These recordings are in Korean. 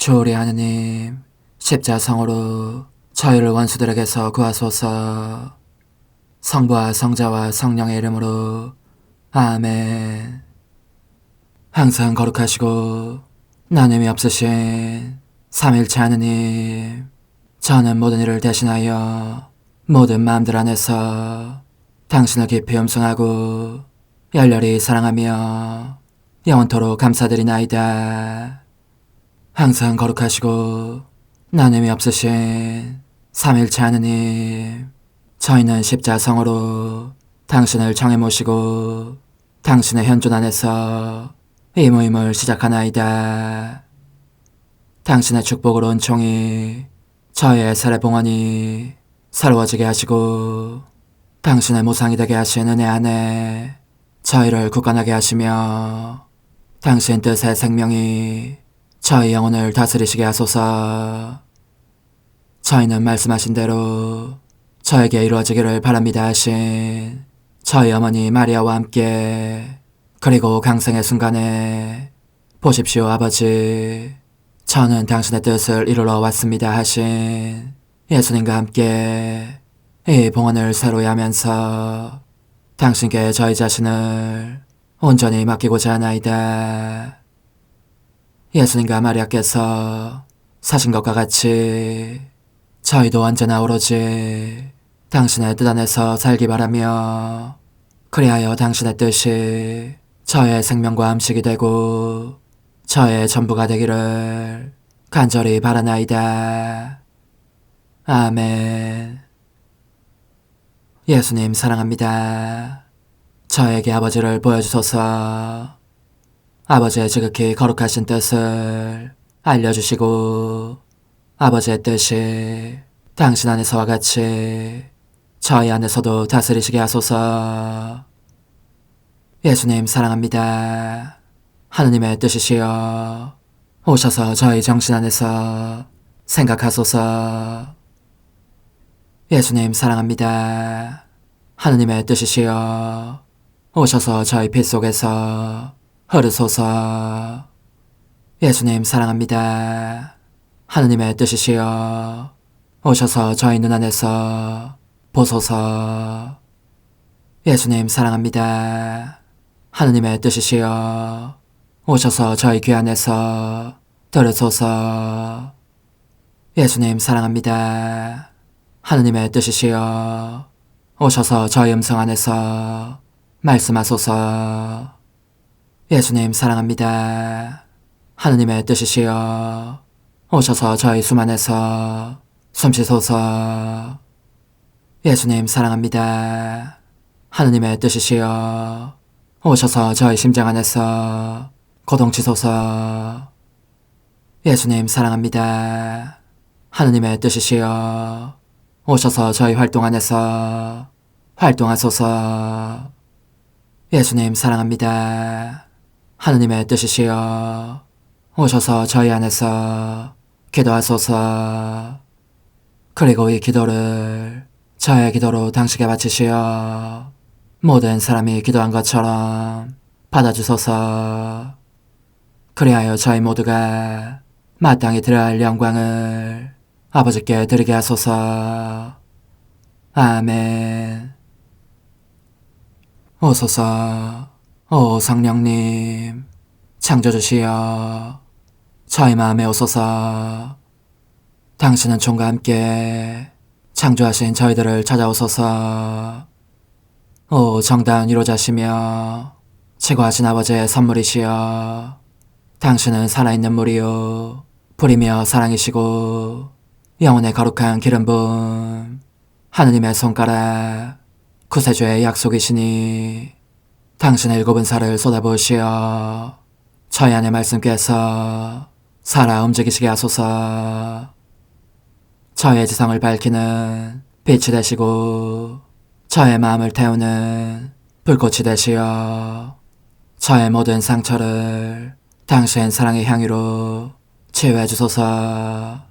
주오리 하느님, 십자성으로 저희를 원수들에게서 구하소서. 성부와 성자와 성령의 이름으로 아멘. 항상 거룩하시고 나눔이 없으신 삼일체 하느님, 저는 모든 일을 대신하여 모든 마음들 안에서 당신을 깊이 음성하고 열렬히 사랑하며 영원토록 감사드리나이다. 항상 거룩하시고 나눔이 없으신 삼일체 하느님, 저희는 십자성으로 당신을 정해 모시고 당신의 현존 안에서 이 모임을 시작하나이다. 당신의 축복으로 은총이 저희의 세례봉헌이 새로워지게 하시고 당신의 모상이 되게 하신 은혜 안에 저희를 굳건하게 하시며 당신 뜻의 생명이 저희 영혼을 다스리시게 하소서. 저희는 말씀하신 대로 저에게 이루어지기를 바랍니다 하신 저희 어머니 마리아와 함께, 그리고 강생의 순간에 보십시오 아버지, 저는 당신의 뜻을 이루러 왔습니다 하신 예수님과 함께 이 봉헌을 새로이 하면서 당신께 저희 자신을 온전히 맡기고자 하나이다. 예수님과 마리아께서 사신 것과 같이 저희도 언제나 오로지 당신의 뜻 안에서 살기 바라며, 그리하여 당신의 뜻이 저의 생명과 음식이 되고 저의 전부가 되기를 간절히 바라나이다. 아멘. 예수님 사랑합니다. 저에게 아버지를 보여주소서. 아버지의 지극히 거룩하신 뜻을 알려주시고 아버지의 뜻이 당신 안에서와 같이 저희 안에서도 다스리시게 하소서. 예수님 사랑합니다. 하느님의 뜻이시여 오셔서 저희 정신 안에서 생각하소서. 예수님 사랑합니다. 하느님의 뜻이시여 오셔서 저희 피 속에서 흐르소서. 예수님 사랑합니다. 하느님의 뜻이시여 오셔서 저희 눈 안에서 보소서. 예수님 사랑합니다. 하느님의 뜻이시여 오셔서 저희 귀 안에서 들으소서. 예수님 사랑합니다. 하느님의 뜻이시여 오셔서 저희 음성 안에서 말씀하소서. 예수님 사랑합니다. 하느님의 뜻이시여 오셔서 저희 숨 안에서 숨쉬소서. 예수님 사랑합니다. 하느님의 뜻이시여 오셔서 저희 심장 안에서 고동치소서. 예수님 사랑합니다. 하느님의 뜻이시여 오셔서 저희 활동 안에서 활동하소서. 예수님 사랑합니다. 하느님의 뜻이시여 오셔서 저희 안에서 기도하소서. 그리고 이 기도를 저의 기도로 당신께 바치시어 모든 사람이 기도한 것처럼 받아주소서. 그리하여 저희 모두가 마땅히 드려야 할 영광을 아버지께 드리게 하소서. 아멘. 오소서. 오 성령님 창조주시여 저희 마음에 오소서. 당신은 총과 함께 창조하신 저희들을 찾아오소서. 오 정다운 위로자시며 최고하신 아버지의 선물이시여 당신은 살아있는 물이요 불이며 사랑이시고 영혼의 거룩한 기름 부음 하느님의 손가락 구세주의 약속이시니 당신의 일곱은 살을 쏟아부으시어 저희 안의 말씀께서 살아 움직이시게 하소서. 저의 지성을 밝히는 빛이 되시고 저의 마음을 태우는 불꽃이 되시어 저의 모든 상처를 당신 사랑의 향유로 치유해 주소서.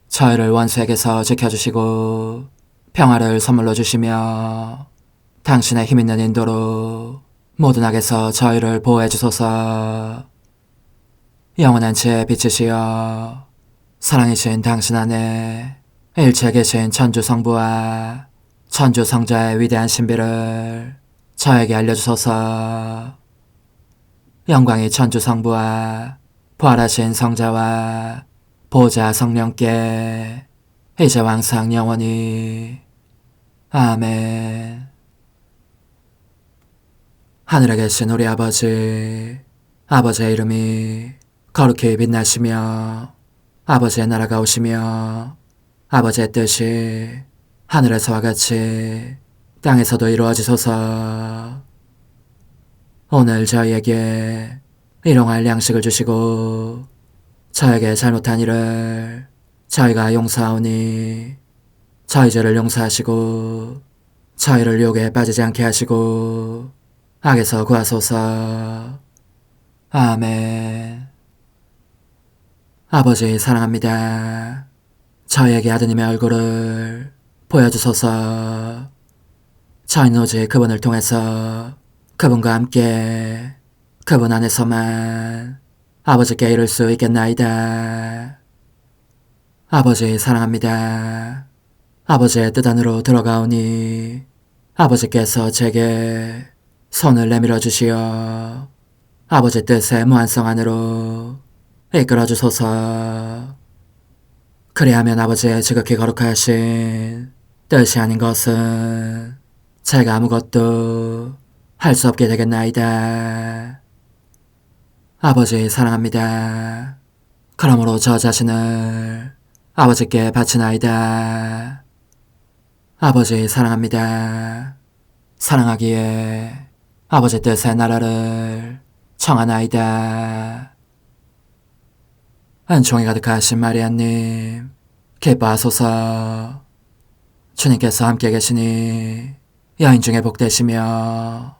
저희를 원수에게서 지켜주시고 평화를 선물로 주시며 당신의 힘있는 인도로 모든 악에서 저희를 보호해 주소서. 영원한 제 빛이시여 사랑이신 당신 안에 일체 계신 천주 성부와 천주 성자의 위대한 신비를 저에게 알려주소서. 영광이 천주 성부와 부활하신 성자와 보좌 성령께 이제와 항상 영원히 아멘. 하늘에 계신 우리 아버지, 아버지의 이름이 거룩히 빛나시며 아버지의 나라가 오시며 아버지의 뜻이 하늘에서와 같이 땅에서도 이루어지소서. 오늘 저희에게 일용할 양식을 주시고 저에게 잘못한 일을 저희가 용서하오니 저희 죄를 용서하시고 저희를 유혹에 빠지지 않게 하시고 악에서 구하소서. 아멘. 아버지 사랑합니다. 저희에게 아드님의 얼굴을 보여주소서. 저희는 오직 그분을 통해서 그분과 함께 그분 안에서만 아버지께 이룰 수 있겠나이다. 아버지 사랑합니다. 아버지의 뜻 안으로 들어가오니 아버지께서 제게 손을 내밀어 주시어 아버지 뜻의 무한성 안으로 이끌어 주소서. 그리하면 아버지의 지극히 거룩하신 뜻이 아닌 것은 제가 아무것도 할 수 없게 되겠나이다. 아버지 사랑합니다. 그러므로 저 자신을 아버지께 바치나이다. 아버지 사랑합니다. 사랑하기에 아버지 뜻의 나라를 청하나이다. 은총이 가득하신 마리아님, 기뻐하소서. 주님께서 함께 계시니 여인 중에 복되시며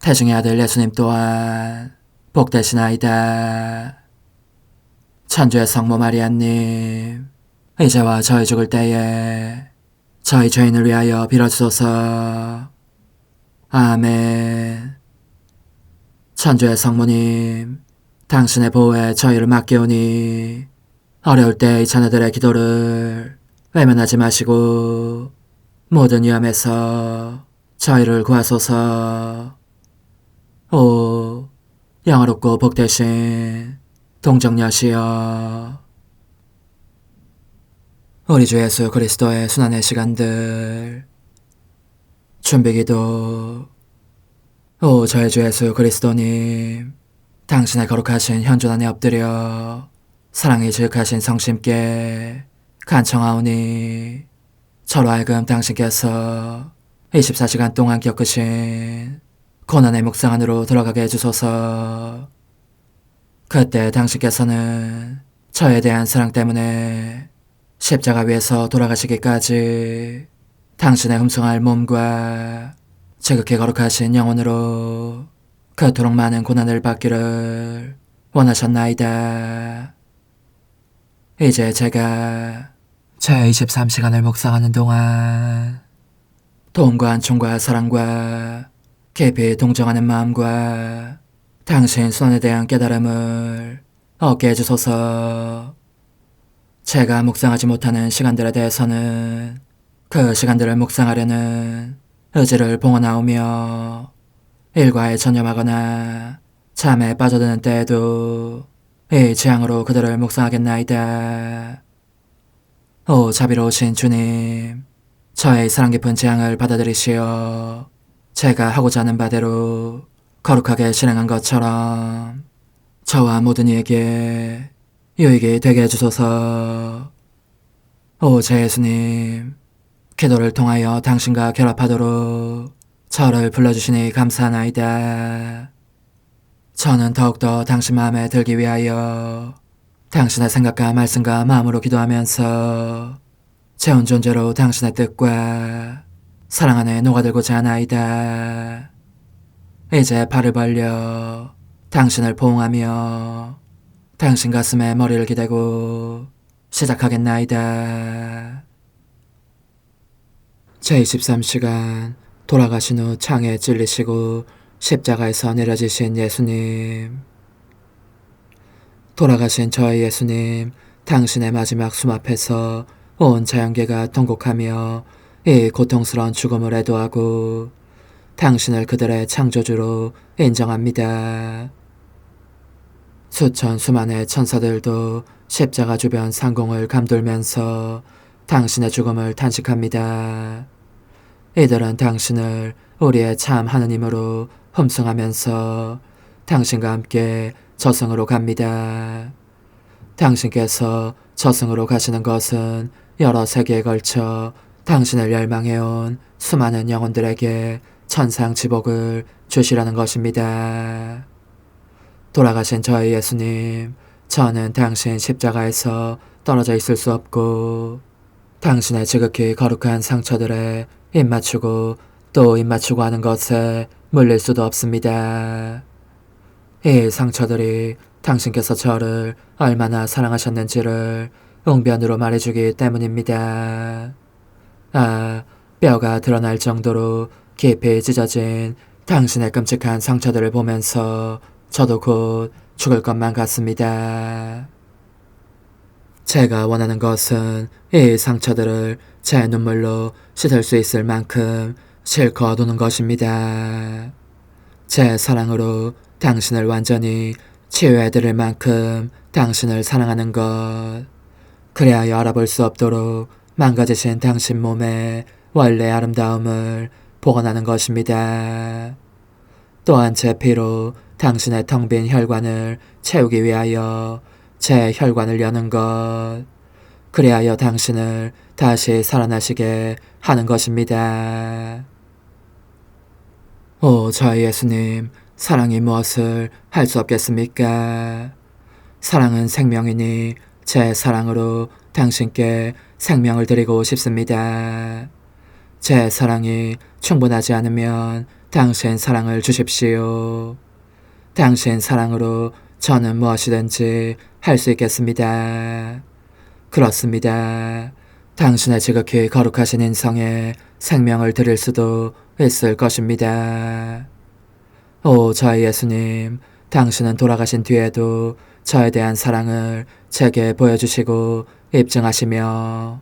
태중의 아들 예수님 또한 복되시나이다. 천주의 성모 마리아님, 이제와 저희 죽을 때에 저희 죄인을 위하여 빌어주소서. 아멘. 천주의 성모님, 당신의 보호에 저희를 맡기오니 어려울 때 이 자녀들의 기도를 외면하지 마시고 모든 위험에서 저희를 구하소서. 오, 영화롭고 복되신 동정녀시여, 우리 주 예수 그리스도의 순환의 시간들 준비기도. 오 저희 주 예수 그리스도님, 당신의 거룩하신 현존 안에 엎드려 사랑이 지극하신 성심께 간청하오니 저로 하여금 당신께서 24시간 동안 겪으신 고난의 묵상 안으로 들어가게 해주소서. 그때 당신께서는 저에 대한 사랑 때문에 십자가 위에서 돌아가시기까지 당신의 흠숭할 몸과 지극히 거룩하신 영혼으로 그토록 많은 고난을 받기를 원하셨나이다. 이제 제가 제 23시간을 묵상하는 동안 도움과 안총과 사랑과 깊이 동정하는 마음과 당신 손에 대한 깨달음을 얻게 해주소서. 제가 묵상하지 못하는 시간들에 대해서는 그 시간들을 묵상하려는 의지를 봉헌하오며 일과에 전념하거나 잠에 빠져드는 때에도 이 취향으로 그들을 묵상하겠나이다. 오 자비로우신 주님, 저의 사랑 깊은 재앙을 받아들이시어 제가 하고자 하는 바대로 거룩하게 실행한 것처럼 저와 모든 이에게 유익이 되게 해주소서. 오 제 예수님, 기도를 통하여 당신과 결합하도록 저를 불러주시니 감사하나이다. 저는 더욱더 당신 마음에 들기 위하여 당신의 생각과 말씀과 마음으로 기도하면서 제 온 존재로 당신의 뜻과 사랑 안에 녹아들고자 하나이다. 이제 팔을 벌려 당신을 포옹하며 당신 가슴에 머리를 기대고 시작하겠나이다. 제23시간 돌아가신 후 창에 찔리시고 십자가에서 내려지신 예수님, 돌아가신 저희 예수님, 당신의 마지막 숨 앞에서 온 자연계가 통곡하며 이 고통스러운 죽음을 애도하고 당신을 그들의 창조주로 인정합니다. 수많은 천사들도 십자가 주변 상공을 감돌면서 당신의 죽음을 탄식합니다. 이들은 당신을 우리의 참 하느님으로 흠숭하면서 당신과 함께 저승으로 갑니다. 당신께서 저승으로 가시는 것은 여러 세기에 걸쳐 당신을 열망해온 수많은 영혼들에게 천상지복을 주시라는 것입니다. 돌아가신 저희 예수님, 저는 당신 십자가에서 떨어져 있을 수 없고 당신의 지극히 거룩한 상처들에 입맞추고 또 입맞추고 하는 것에 물릴 수도 없습니다. 이 상처들이 당신께서 저를 얼마나 사랑하셨는지를 웅변으로 말해주기 때문입니다. 뼈가 드러날 정도로 깊이 찢어진 당신의 끔찍한 상처들을 보면서 저도 곧 죽을 것만 같습니다. 제가 원하는 것은 이 상처들을 제 눈물로 씻을 수 있을 만큼 실컷 우는 것입니다. 제 사랑으로 당신을 완전히 치유해드릴 만큼 당신을 사랑하는 것, 그래야 알아볼 수 없도록 망가지신 당신 몸의 원래 아름다움을 복원하는 것입니다. 또한 제 피로 당신의 텅 빈 혈관을 채우기 위하여 제 혈관을 여는 것, 그리하여 당신을 다시 살아나시게 하는 것입니다. 오, 저희 예수님, 사랑이 무엇을 할 수 없겠습니까? 사랑은 생명이니 제 사랑으로 당신께 생명을 드리고 싶습니다. 제 사랑이 충분하지 않으면 당신 사랑을 주십시오. 당신 사랑으로 저는 무엇이든지 할 수 있겠습니다. 그렇습니다. 당신의 지극히 거룩하신 인성에 생명을 드릴 수도 있을 것입니다. 오, 저희 예수님, 당신은 돌아가신 뒤에도 저에 대한 사랑을 제게 보여주시고 입증하시며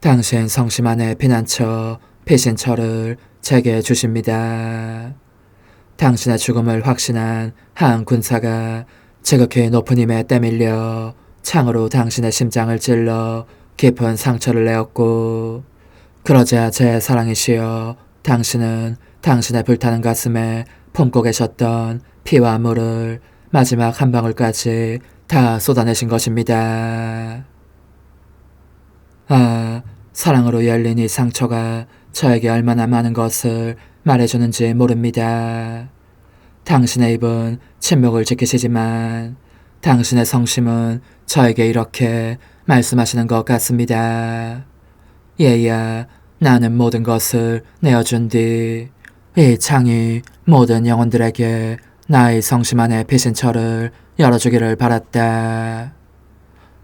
당신 성심 안에 피난처, 피신처를 제게 주십니다. 당신의 죽음을 확신한 한 군사가 지극히 높은 힘에 때밀려 창으로 당신의 심장을 찔러 깊은 상처를 내었고, 그러자 제 사랑이시여 당신은 당신의 불타는 가슴에 품고 계셨던 피와 물을 마지막 한 방울까지 다 쏟아내신 것입니다. 사랑으로 열린 이 상처가 저에게 얼마나 많은 것을 말해주는지 모릅니다. 당신의 입은 침묵을 지키시지만 당신의 성심은 저에게 이렇게 말씀하시는 것 같습니다. 얘야, 나는 모든 것을 내어준 뒤 이 창이 모든 영혼들에게 나의 성심 안에 피신처를 열어주기를 바랐다.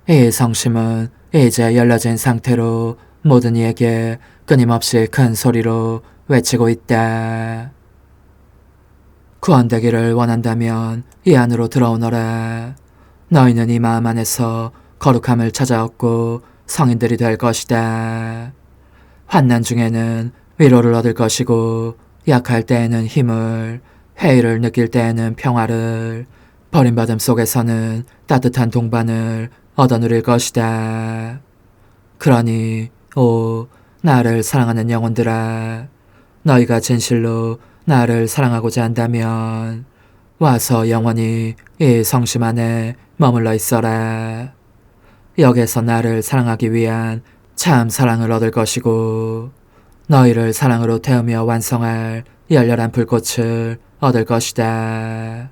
이 성심은 이제 열려진 상태로 모든 이에게 끊임없이 큰 소리로 외치고 있다. 구원되기를 원한다면 이 안으로 들어오너라. 너희는 이 마음 안에서 거룩함을 찾아왔고 성인들이 될 것이다. 환난 중에는 위로를 얻을 것이고 약할 때에는 힘을, 회의를 느낄 때에는 평화를, 버림받음 속에서는 따뜻한 동반을 얻어 누릴 것이다. 그러니 오, 나를 사랑하는 영혼들아, 너희가 진실로 나를 사랑하고자 한다면 와서 영원히 이 성심 안에 머물러 있어라. 여기서 나를 사랑하기 위한 참 사랑을 얻을 것이고 너희를 사랑으로 태우며 완성할 열렬한 불꽃을 얻을 것이다.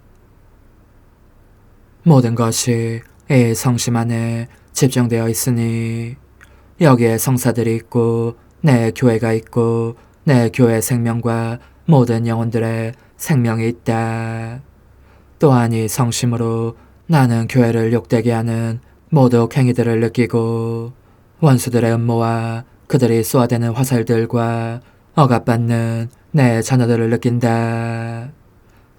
모든 것이 이 성심 안에 집중되어 있으니 여기에 성사들이 있고 내 교회가 있고 내 교회 생명과 모든 영혼들의 생명이 있다. 또한 이 성심으로 나는 교회를 욕되게 하는 모든 행위들을 느끼고 원수들의 음모와 그들이 쏘아대는 화살들과 억압받는 내 자녀들을 느낀다.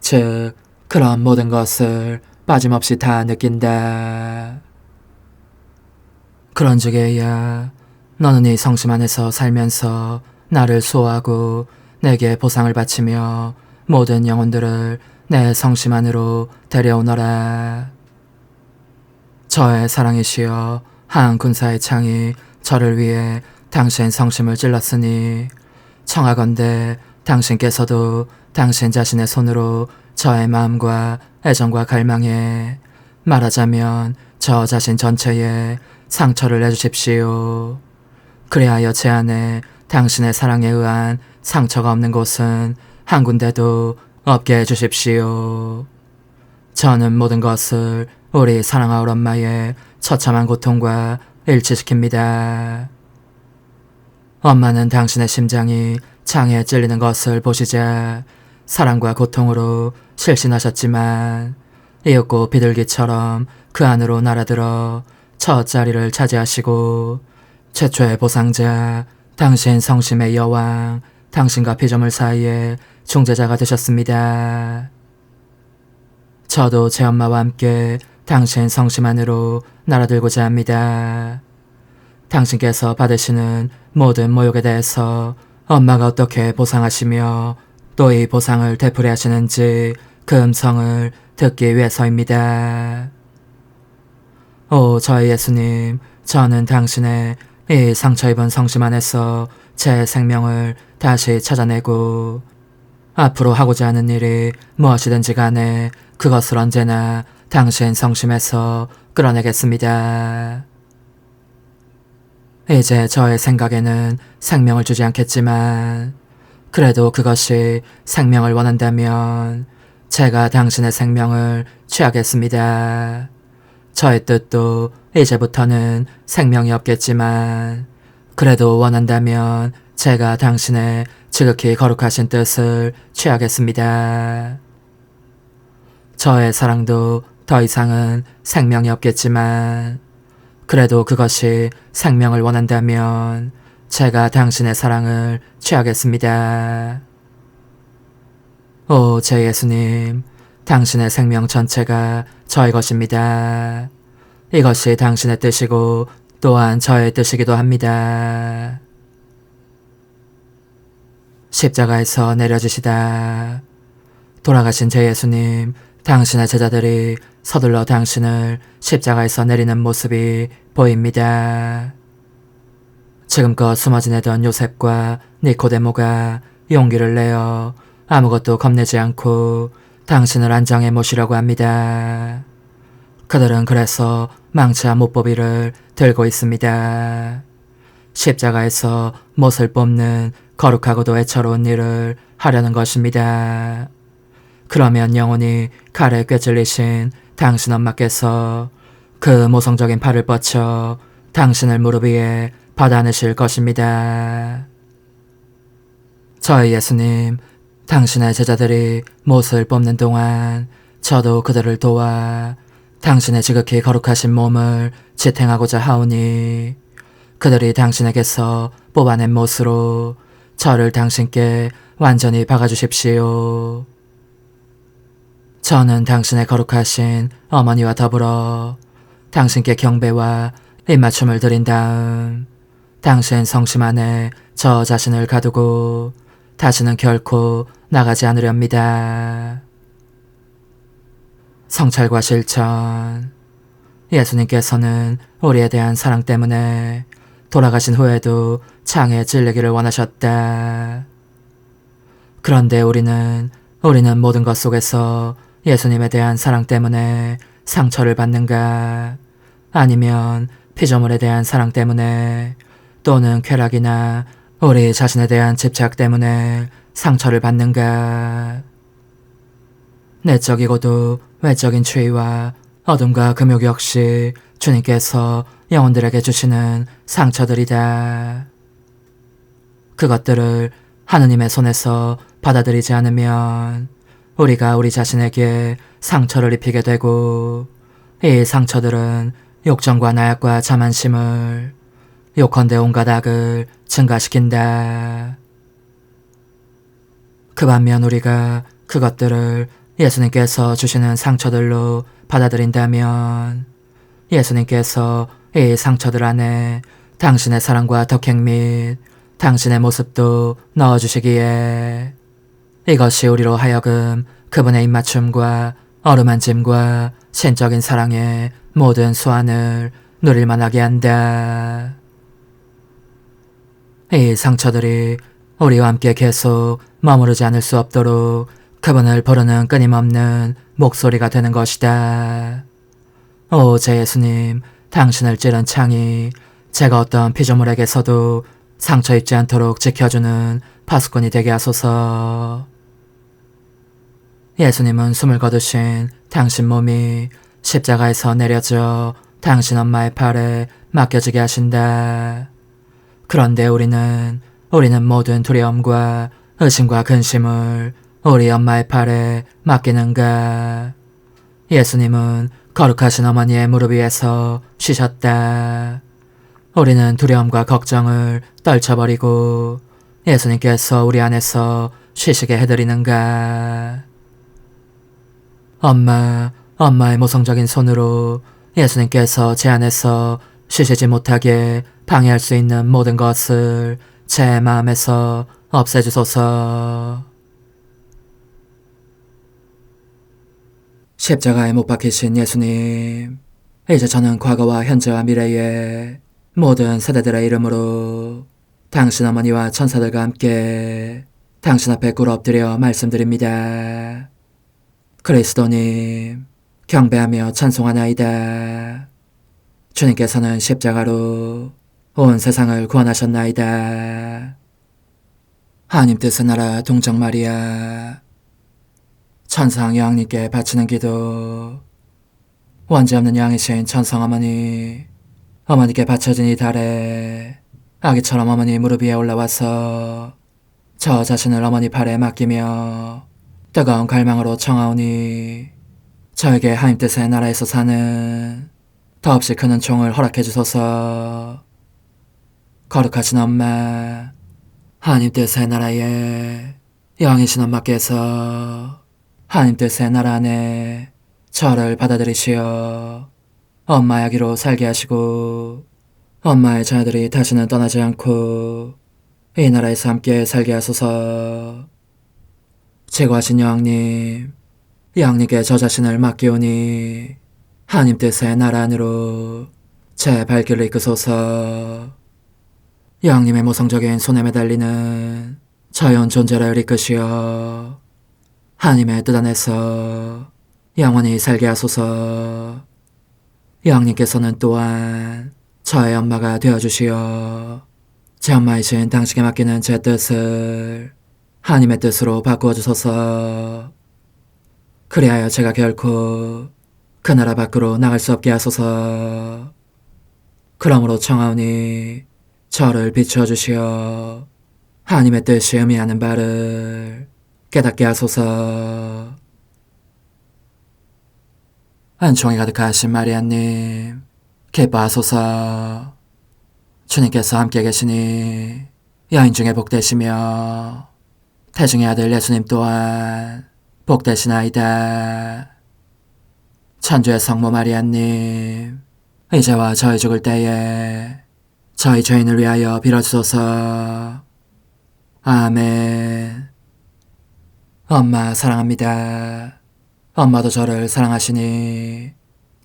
즉 그런 모든 것을 빠짐없이 다 느낀다. 그런즉에야 너는 이 성심 안에서 살면서 나를 수호하고 내게 보상을 바치며 모든 영혼들을 내 성심 안으로 데려오너라. 저의 사랑이시여, 한 군사의 창이 저를 위해 당신 성심을 찔렀으니 청하건대 당신께서도 당신 자신의 손으로 저의 마음과 애정과 갈망에, 말하자면 저 자신 전체에 상처를 내주십시오. 그리하여 제 안에 당신의 사랑에 의한 상처가 없는 곳은 한 군데도 없게 해주십시오. 저는 모든 것을 우리 사랑하올 엄마의 처참한 고통과 일치시킵니다. 엄마는 당신의 심장이 창에 찔리는 것을 보시자 사랑과 고통으로 실신하셨지만 이윽고 비둘기처럼 그 안으로 날아들어 첫 자리를 차지하시고 최초의 보상자, 당신 성심의 여왕, 당신과 피조물 사이에 중재자가 되셨습니다. 저도 제 엄마와 함께 당신 성심 안으로 날아들고자 합니다. 당신께서 받으시는 모든 모욕에 대해서 엄마가 어떻게 보상하시며 또 이 보상을 되풀이 하시는지 그 음성을 듣기 위해서입니다. 오 저의 예수님, 저는 당신의 이 상처 입은 성심 안에서 제 생명을 다시 찾아내고 앞으로 하고자 하는 일이 무엇이든지 간에 그것을 언제나 당신 성심에서 끌어내겠습니다. 이제 저의 생각에는 생명을 주지 않겠지만 그래도 그것이 생명을 원한다면 제가 당신의 생명을 취하겠습니다. 저의 뜻도 이제부터는 생명이 없겠지만 그래도 원한다면 제가 당신의 지극히 거룩하신 뜻을 취하겠습니다. 저의 사랑도 더 이상은 생명이 없겠지만 그래도 그것이 생명을 원한다면 제가 당신의 사랑을 취하겠습니다. 오 제 예수님, 당신의 생명 전체가 저의 것입니다. 이것이 당신의 뜻이고 또한 저의 뜻이기도 합니다. 십자가에서 내려지시다. 돌아가신 제 예수님, 당신의 제자들이 서둘러 당신을 십자가에서 내리는 모습이 보입니다. 지금껏 숨어 지내던 요셉과 니코데모가 용기를 내어 아무것도 겁내지 않고 당신을 안장해 모시려고 합니다. 그들은 그래서 망치와 못보비를 들고 있습니다. 십자가에서 못을 뽑는 거룩하고도 애처로운 일을 하려는 것입니다. 그러면 영원히 칼에 꿰찔리신 당신 엄마께서 그 모성적인 팔을 뻗쳐 당신을 무릎 위에 받아내실 것입니다. 저의 예수님, 당신의 제자들이 못을 뽑는 동안 저도 그들을 도와 당신의 지극히 거룩하신 몸을 지탱하고자 하오니 그들이 당신에게서 뽑아낸 못으로 저를 당신께 완전히 박아주십시오. 저는 당신의 거룩하신 어머니와 더불어 당신께 경배와 입맞춤을 드린 다음 당신 성심 안에 저 자신을 가두고 다시는 결코 나가지 않으렵니다. 성찰과 실천. 예수님께서는 우리에 대한 사랑 때문에 돌아가신 후에도 창에 찔리기를 원하셨다. 그런데 우리는 모든 것 속에서 예수님에 대한 사랑 때문에 상처를 받는가, 아니면 피조물에 대한 사랑 때문에, 또는 쾌락이나 우리 자신에 대한 집착 때문에 상처를 받는가. 내적이고도 외적인 추위와 어둠과 금욕 역시 주님께서 영혼들에게 주시는 상처들이다. 그것들을 하느님의 손에서 받아들이지 않으면 우리가 우리 자신에게 상처를 입히게 되고, 이 상처들은 욕정과 나약과 자만심을, 요컨대 온갖 악을 증가시킨다. 그 반면 우리가 그것들을 예수님께서 주시는 상처들로 받아들인다면 예수님께서 이 상처들 안에 당신의 사랑과 덕행 및 당신의 모습도 넣어주시기에 이것이 우리로 하여금 그분의 입맞춤과 어루만짐과 신적인 사랑의 모든 수완을 누릴만하게 한다. 이 상처들이 우리와 함께 계속 머무르지 않을 수 없도록 그분을 부르는 끊임없는 목소리가 되는 것이다. 오 제 예수님, 당신을 찌른 창이 제가 어떤 피조물에게서도 상처 입지 않도록 지켜주는 파수꾼이 되게 하소서. 예수님은 숨을 거두신 당신 몸이 십자가에서 내려져 당신 엄마의 팔에 맡겨지게 하신다. 그런데 우리는 모든 두려움과 의심과 근심을 우리 엄마의 팔에 맡기는가? 예수님은 거룩하신 어머니의 무릎 위에서 쉬셨다. 우리는 두려움과 걱정을 떨쳐버리고 예수님께서 우리 안에서 쉬시게 해드리는가? 엄마의 모성적인 손으로 예수님께서 제 안에서 쉬시지 못하게 방해할 수 있는 모든 것을 제 마음에서 없애주소서. 십자가에 못 박히신 예수님, 이제 저는 과거와 현재와 미래의 모든 세대들의 이름으로 당신 어머니와 천사들과 함께 당신 앞에 꿇어 엎드려 말씀드립니다. 그리스도님, 경배하며 찬송하나이다. 주님께서는 십자가로 온 세상을 구원하셨나이다. 하나님 뜻의 나라 동정 마리아, 천상 여왕님께 바치는 기도. 원죄 없는 양이신 천상 어머니께 바쳐진 이 달에 아기처럼 어머니 무릎 위에 올라와서 저 자신을 어머니 팔에 맡기며 뜨거운 갈망으로 청하오니 저에게 하나님 뜻의 나라에서 사는 더없이 큰 은총을 허락해 주소서. 거룩하신 엄마, 하나님 뜻의 나라에 영이신 엄마께서 하나님 뜻의 나라 안에 저를 받아들이시어 엄마의 아기로 살게 하시고 엄마의 자녀들이 다시는 떠나지 않고 이 나라에서 함께 살게 하소서. 제거하신 여왕님께 저 자신을 맡기오니 하나님 뜻의 나라 안으로 제 발길을 이끄소서. 여왕님의 모성적인 손에 매달리는 자연 존재를 이끄시어 하나님의 뜻 안에서 영원히 살게 하소서. 여왕님께서는 또한 저의 엄마가 되어주시어 제 엄마이신 당신께 맡기는 제 뜻을 하나님의 뜻으로 바꾸어 주소서. 그리하여 제가 결코 그 나라 밖으로 나갈 수 없게 하소서. 그러므로 청하오니 저를 비추어 주시어 하나님의 뜻이 의미하는 바를 깨닫게 하소서. 은총이 가득하신 마리아님, 기뻐하소서. 주님께서 함께 계시니 여인 중에 복되시며 태중의 아들 예수님 또한 복되시나이다. 천주의 성모 마리아님, 이제와 저희 죽을 때에 저희 죄인을 위하여 빌어주소서. 아멘. 엄마 사랑합니다. 엄마도 저를 사랑하시니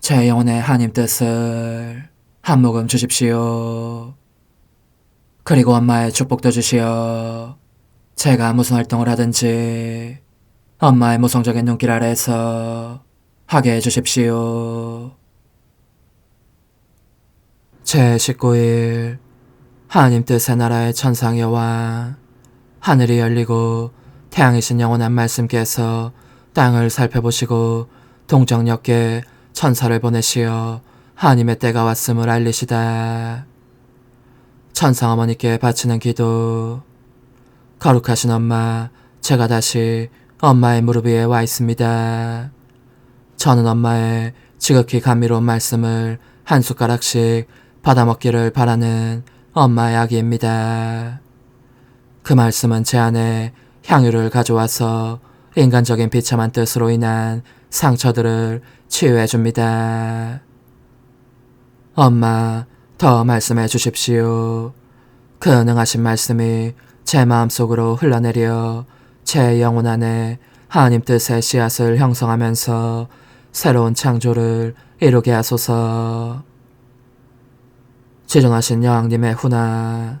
제 영혼의 하나님 뜻을 한 모금 주십시오. 그리고 엄마의 축복도 주시어 제가 무슨 활동을 하든지 엄마의 모성적인 눈길 아래에서 하게 해주십시오. 제19일 하나님 뜻의 나라의 천상 여왕, 하늘이 열리고 태양이신 영원한 말씀께서 땅을 살펴보시고 동정역계 천사를 보내시어 하나님의 때가 왔음을 알리시다. 천상 어머니께 바치는 기도. 거룩하신 엄마, 제가 다시 엄마의 무릎 위에 와 있습니다. 저는 엄마의 지극히 감미로운 말씀을 한 숟가락씩 받아먹기를 바라는 엄마의 아기입니다. 그 말씀은 제 안에 향유를 가져와서 인간적인 비참한 뜻으로 인한 상처들을 치유해 줍니다. 엄마, 더 말씀해 주십시오. 그 능하신 말씀이 제 마음속으로 흘러내려 제 영혼 안에 하나님 뜻의 씨앗을 형성하면서 새로운 창조를 이루게 하소서. 지존하신 여왕님의 훈아,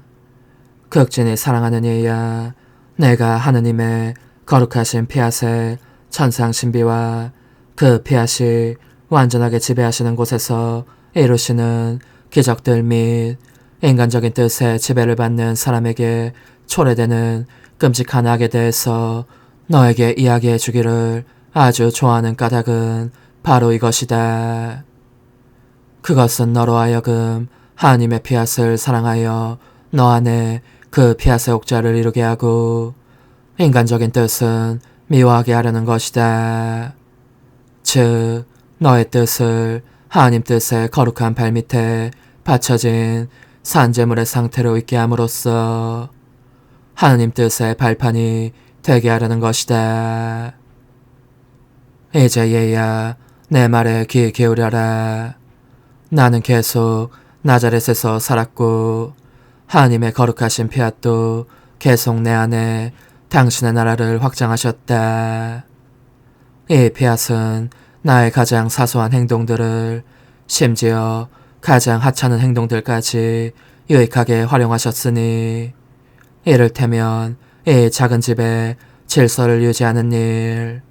극진히 사랑하는 이야, 내가 하느님의 거룩하신 피앗의 천상신비와 그 피앗이 완전하게 지배하시는 곳에서 이루시는 기적들 및 인간적인 뜻에 지배를 받는 사람에게 초래되는 끔찍한 악에 대해서 너에게 이야기해 주기를 아주 좋아하는 까닭은 바로 이것이다. 그것은 너로 하여금 하나님의 피앗을 사랑하여 너 안에 그 피앗의 옥자를 이루게 하고 인간적인 뜻은 미워하게 하려는 것이다. 즉, 너의 뜻을 하나님 뜻의 거룩한 발밑에 받쳐진 산재물의 상태로 있게 함으로써 하나님 뜻의 발판이 되게 하려는 것이다. 이제 얘야, 내 말에 귀 기울여라. 나는 계속 나자렛에서 살았고 하나님의 거룩하신 피앗도 계속 내 안에 당신의 나라를 확장하셨다. 이 피앗은 나의 가장 사소한 행동들을, 심지어 가장 하찮은 행동들까지 유익하게 활용하셨으니, 이를테면 이 작은 집에 질서를 유지하는 일,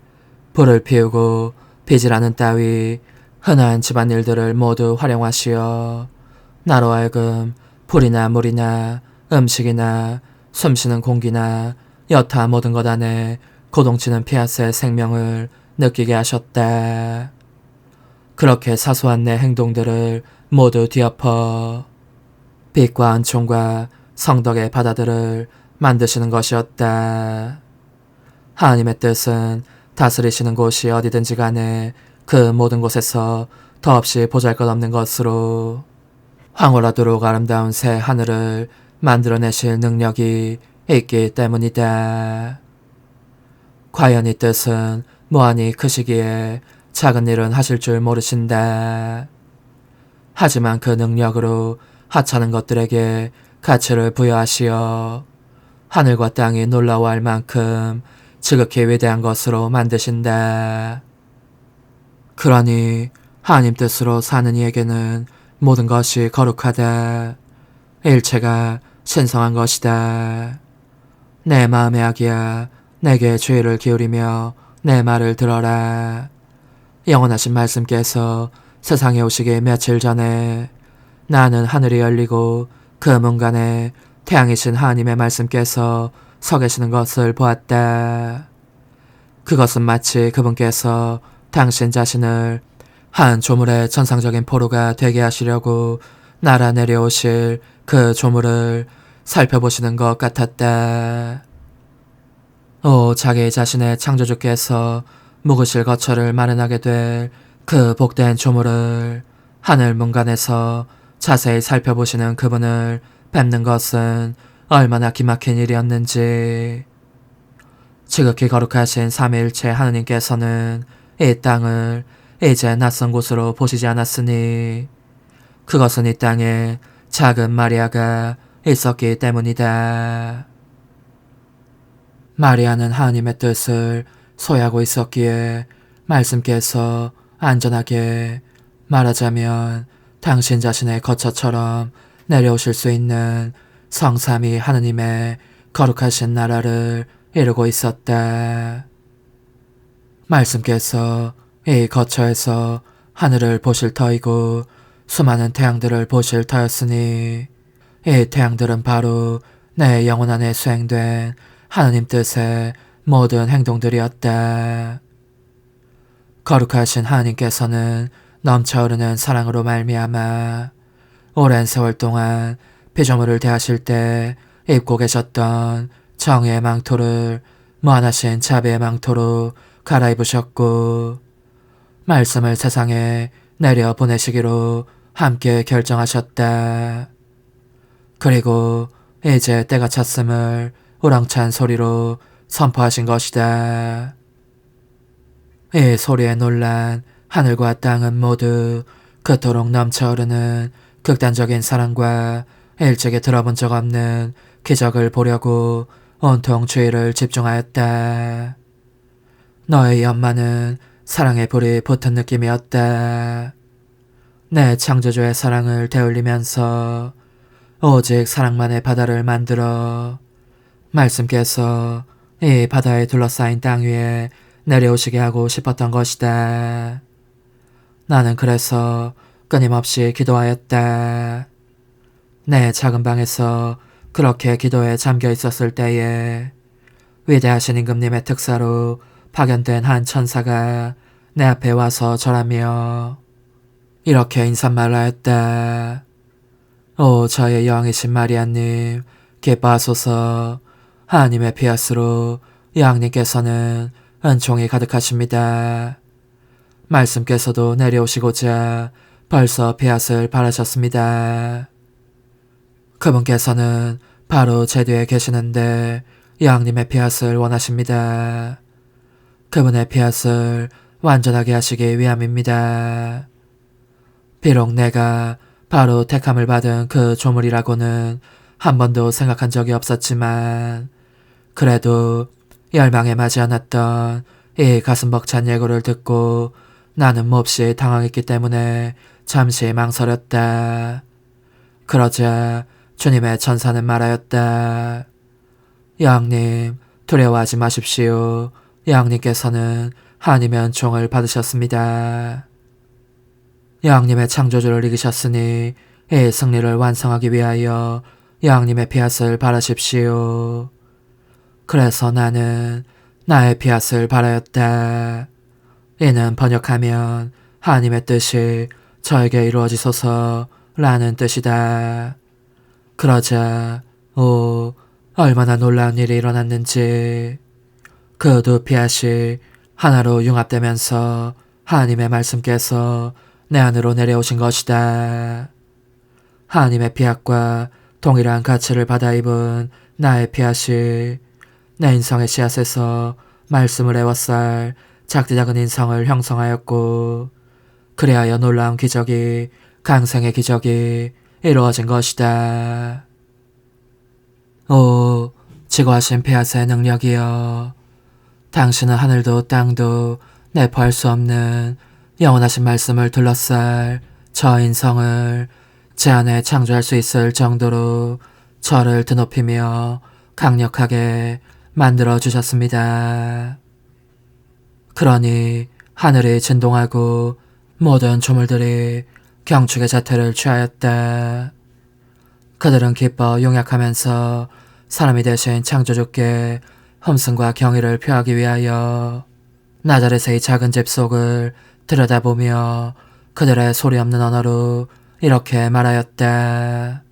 불을 피우고 빚이라는 따위 흔한 집안일들을 모두 활용하시어 나로 하여금 불이나 물이나 음식이나 숨쉬는 공기나 여타 모든 것 안에 고동치는 피앗의 생명을 느끼게 하셨다. 그렇게 사소한 내 행동들을 모두 뒤엎어 빛과 은총과 성덕의 바다들을 만드시는 것이었다. 하나님의 뜻은 다스리시는 곳이 어디든지 간에 그 모든 곳에서 더없이 보잘것없는 것으로 황홀하도록 아름다운 새 하늘을 만들어내실 능력이 있기 때문이다. 과연 이 뜻은 무한히 크시기에 작은 일은 하실 줄 모르신다. 하지만 그 능력으로 하찮은 것들에게 가치를 부여하시어 하늘과 땅이 놀라워할 만큼 지극히 위대한 것으로 만드신다. 그러니 하나님 뜻으로 사는 이에게는 모든 것이 거룩하다. 일체가 신성한 것이다. 내 마음의 악이야, 내게 주의를 기울이며 내 말을 들어라. 영원하신 말씀께서 세상에 오시기 며칠 전에 나는 하늘이 열리고 그 문간에 태양이신 하나님의 말씀께서 서 계시는 것을 보았다. 그것은 마치 그분께서 당신 자신을 한 조물의 천상적인 포로가 되게 하시려고 날아 내려오실 그 조물을 살펴보시는 것 같았다. 오, 자기 자신의 창조주께서 묵으실 거처를 마련하게 될 그 복된 조물을 하늘 문간에서 자세히 살펴보시는 그분을 뵙는 것은 얼마나 기막힌 일이었는지. 지극히 거룩하신 삼위일체 하느님께서는 이 땅을 이제 낯선 곳으로 보시지 않았으니 그것은 이 땅에 작은 마리아가 있었기 때문이다. 마리아는 하나님의 뜻을 소유하고 있었기에 말씀께서 안전하게, 말하자면 당신 자신의 거처처럼 내려오실 수 있는 성삼위 하느님의 거룩하신 나라를 이루고 있었다. 말씀께서 이 거처에서 하늘을 보실 터이고 수많은 태양들을 보실 터였으니 이 태양들은 바로 내 영혼 안에 수행된 하느님 뜻의 모든 행동들이었다. 거룩하신 하느님께서는 넘쳐흐르는 사랑으로 말미암아 오랜 세월 동안 피조물을 대하실 때 입고 계셨던 정의의 망토를 무한하신 자비의 망토로 갈아입으셨고 말씀을 세상에 내려 보내시기로 함께 결정하셨다. 그리고 이제 때가 찼음을 우렁찬 소리로 선포하신 것이다. 이 소리에 놀란 하늘과 땅은 모두 그토록 넘쳐흐르는 극단적인 사랑과 일찍이 들어본 적 없는 기적을 보려고 온통 주의를 집중하였다. 너의 연마는 사랑의 불이 붙은 느낌이었다. 내 창조주의 사랑을 되울리면서 오직 사랑만의 바다를 만들어 말씀께서 이 바다에 둘러싸인 땅 위에 내려오시게 하고 싶었던 것이다. 나는 그래서 끊임없이 기도하였다. 내 작은 방에서 그렇게 기도에 잠겨 있었을 때에 위대하신 임금님의 특사로 파견된 한 천사가 내 앞에 와서 절하며 이렇게 인사말을 하였다. 오 저의 여왕이신 마리아님, 기뻐하소서. 하나님의 피아스로 여왕님께서는 은총이 가득하십니다. 말씀께서도 내려오시고자 벌써 피앗을 바라셨습니다. 그분께서는 바로 제 뒤에 계시는데 여왕님의 피앗을 원하십니다. 그분의 피앗을 완전하게 하시기 위함입니다. 비록 내가 바로 택함을 받은 그 조물이라고는 한 번도 생각한 적이 없었지만 그래도 열망에 맞지 않았던 이 가슴 벅찬 예고를 듣고 나는 몹시 당황했기 때문에 잠시 망설였다. 그러자 주님의 천사는 말하였다. 여왕님, 두려워하지 마십시오. 여왕님께서는 하나님의 은총을 받으셨습니다. 여왕님의 창조주를 이기셨으니 이 승리를 완성하기 위하여 여왕님의 피앗을 바라십시오. 그래서 나는 나의 피앗을 바라였다. 이는 번역하면 하나님의 뜻이 저에게 이루어지소서 라는 뜻이다. 그러자 얼마나 놀라운 일이 일어났는지 그 두 피앗이 하나로 융합되면서 하나님의 말씀께서 내 안으로 내려오신 것이다. 하나님의 피앗과 동일한 가치를 받아 입은 나의 피앗이 내 인성의 씨앗에서 말씀을 애워쌀 작디작은 인성을 형성하였고 그리하여 놀라운 기적이 강생의 기적이 이루어진 것이다. 오 지고하신 피앗의 능력이여, 당신은 하늘도 땅도 내포할 수 없는 영원하신 말씀을 둘러쌀 저 인성을 제 안에 창조할 수 있을 정도로 저를 드높이며 강력하게 만들어 주셨습니다. 그러니 하늘이 진동하고 모든 조물들이 경축의 자태를 취하였다. 그들은 기뻐 용약하면서 사람이 되신 창조주께 흠승과 경의를 표하기 위하여 나자렛의 작은 집 속을 들여다보며 그들의 소리 없는 언어로 이렇게 말하였다.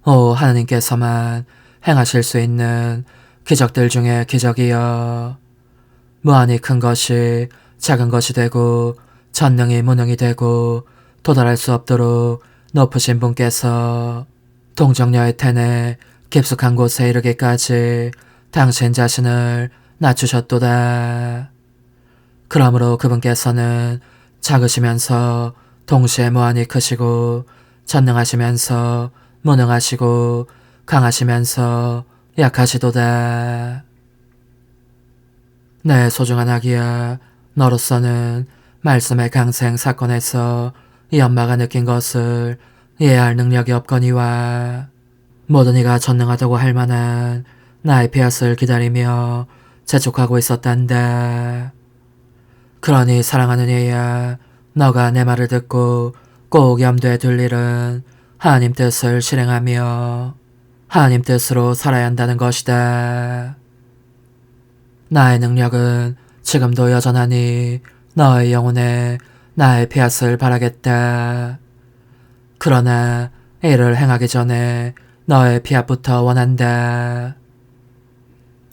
오 하나님께서만 행하실 수 있는 기적들 중에 기적이여, 무한히 큰 것이 작은 것이 되고 전능이 무능이 되고 도달할 수 없도록 높으신 분께서 동정녀의 텐에 깊숙한 곳에 이르기까지 당신 자신을 낮추셨도다. 그러므로 그분께서는 작으시면서 동시에 무한히 크시고 전능하시면서 무능하시고 강하시면서 약하시도다. 내 소중한 아기야, 너로서는 말씀의 강생 사건에서 이 엄마가 느낀 것을 이해할 능력이 없거니와 모든 이가 전능하다고 할 만한 나의 피앗을 기다리며 재촉하고 있었단다. 그러니 사랑하는 얘야, 너가 내 말을 듣고 꼭 염두에 둘 일은 하나님 뜻을 실행하며 하나님 뜻으로 살아야 한다는 것이다. 나의 능력은 지금도 여전하니 너의 영혼에 나의 피앗을 바라겠다. 그러나 이를 행하기 전에 너의 피앗부터 원한다.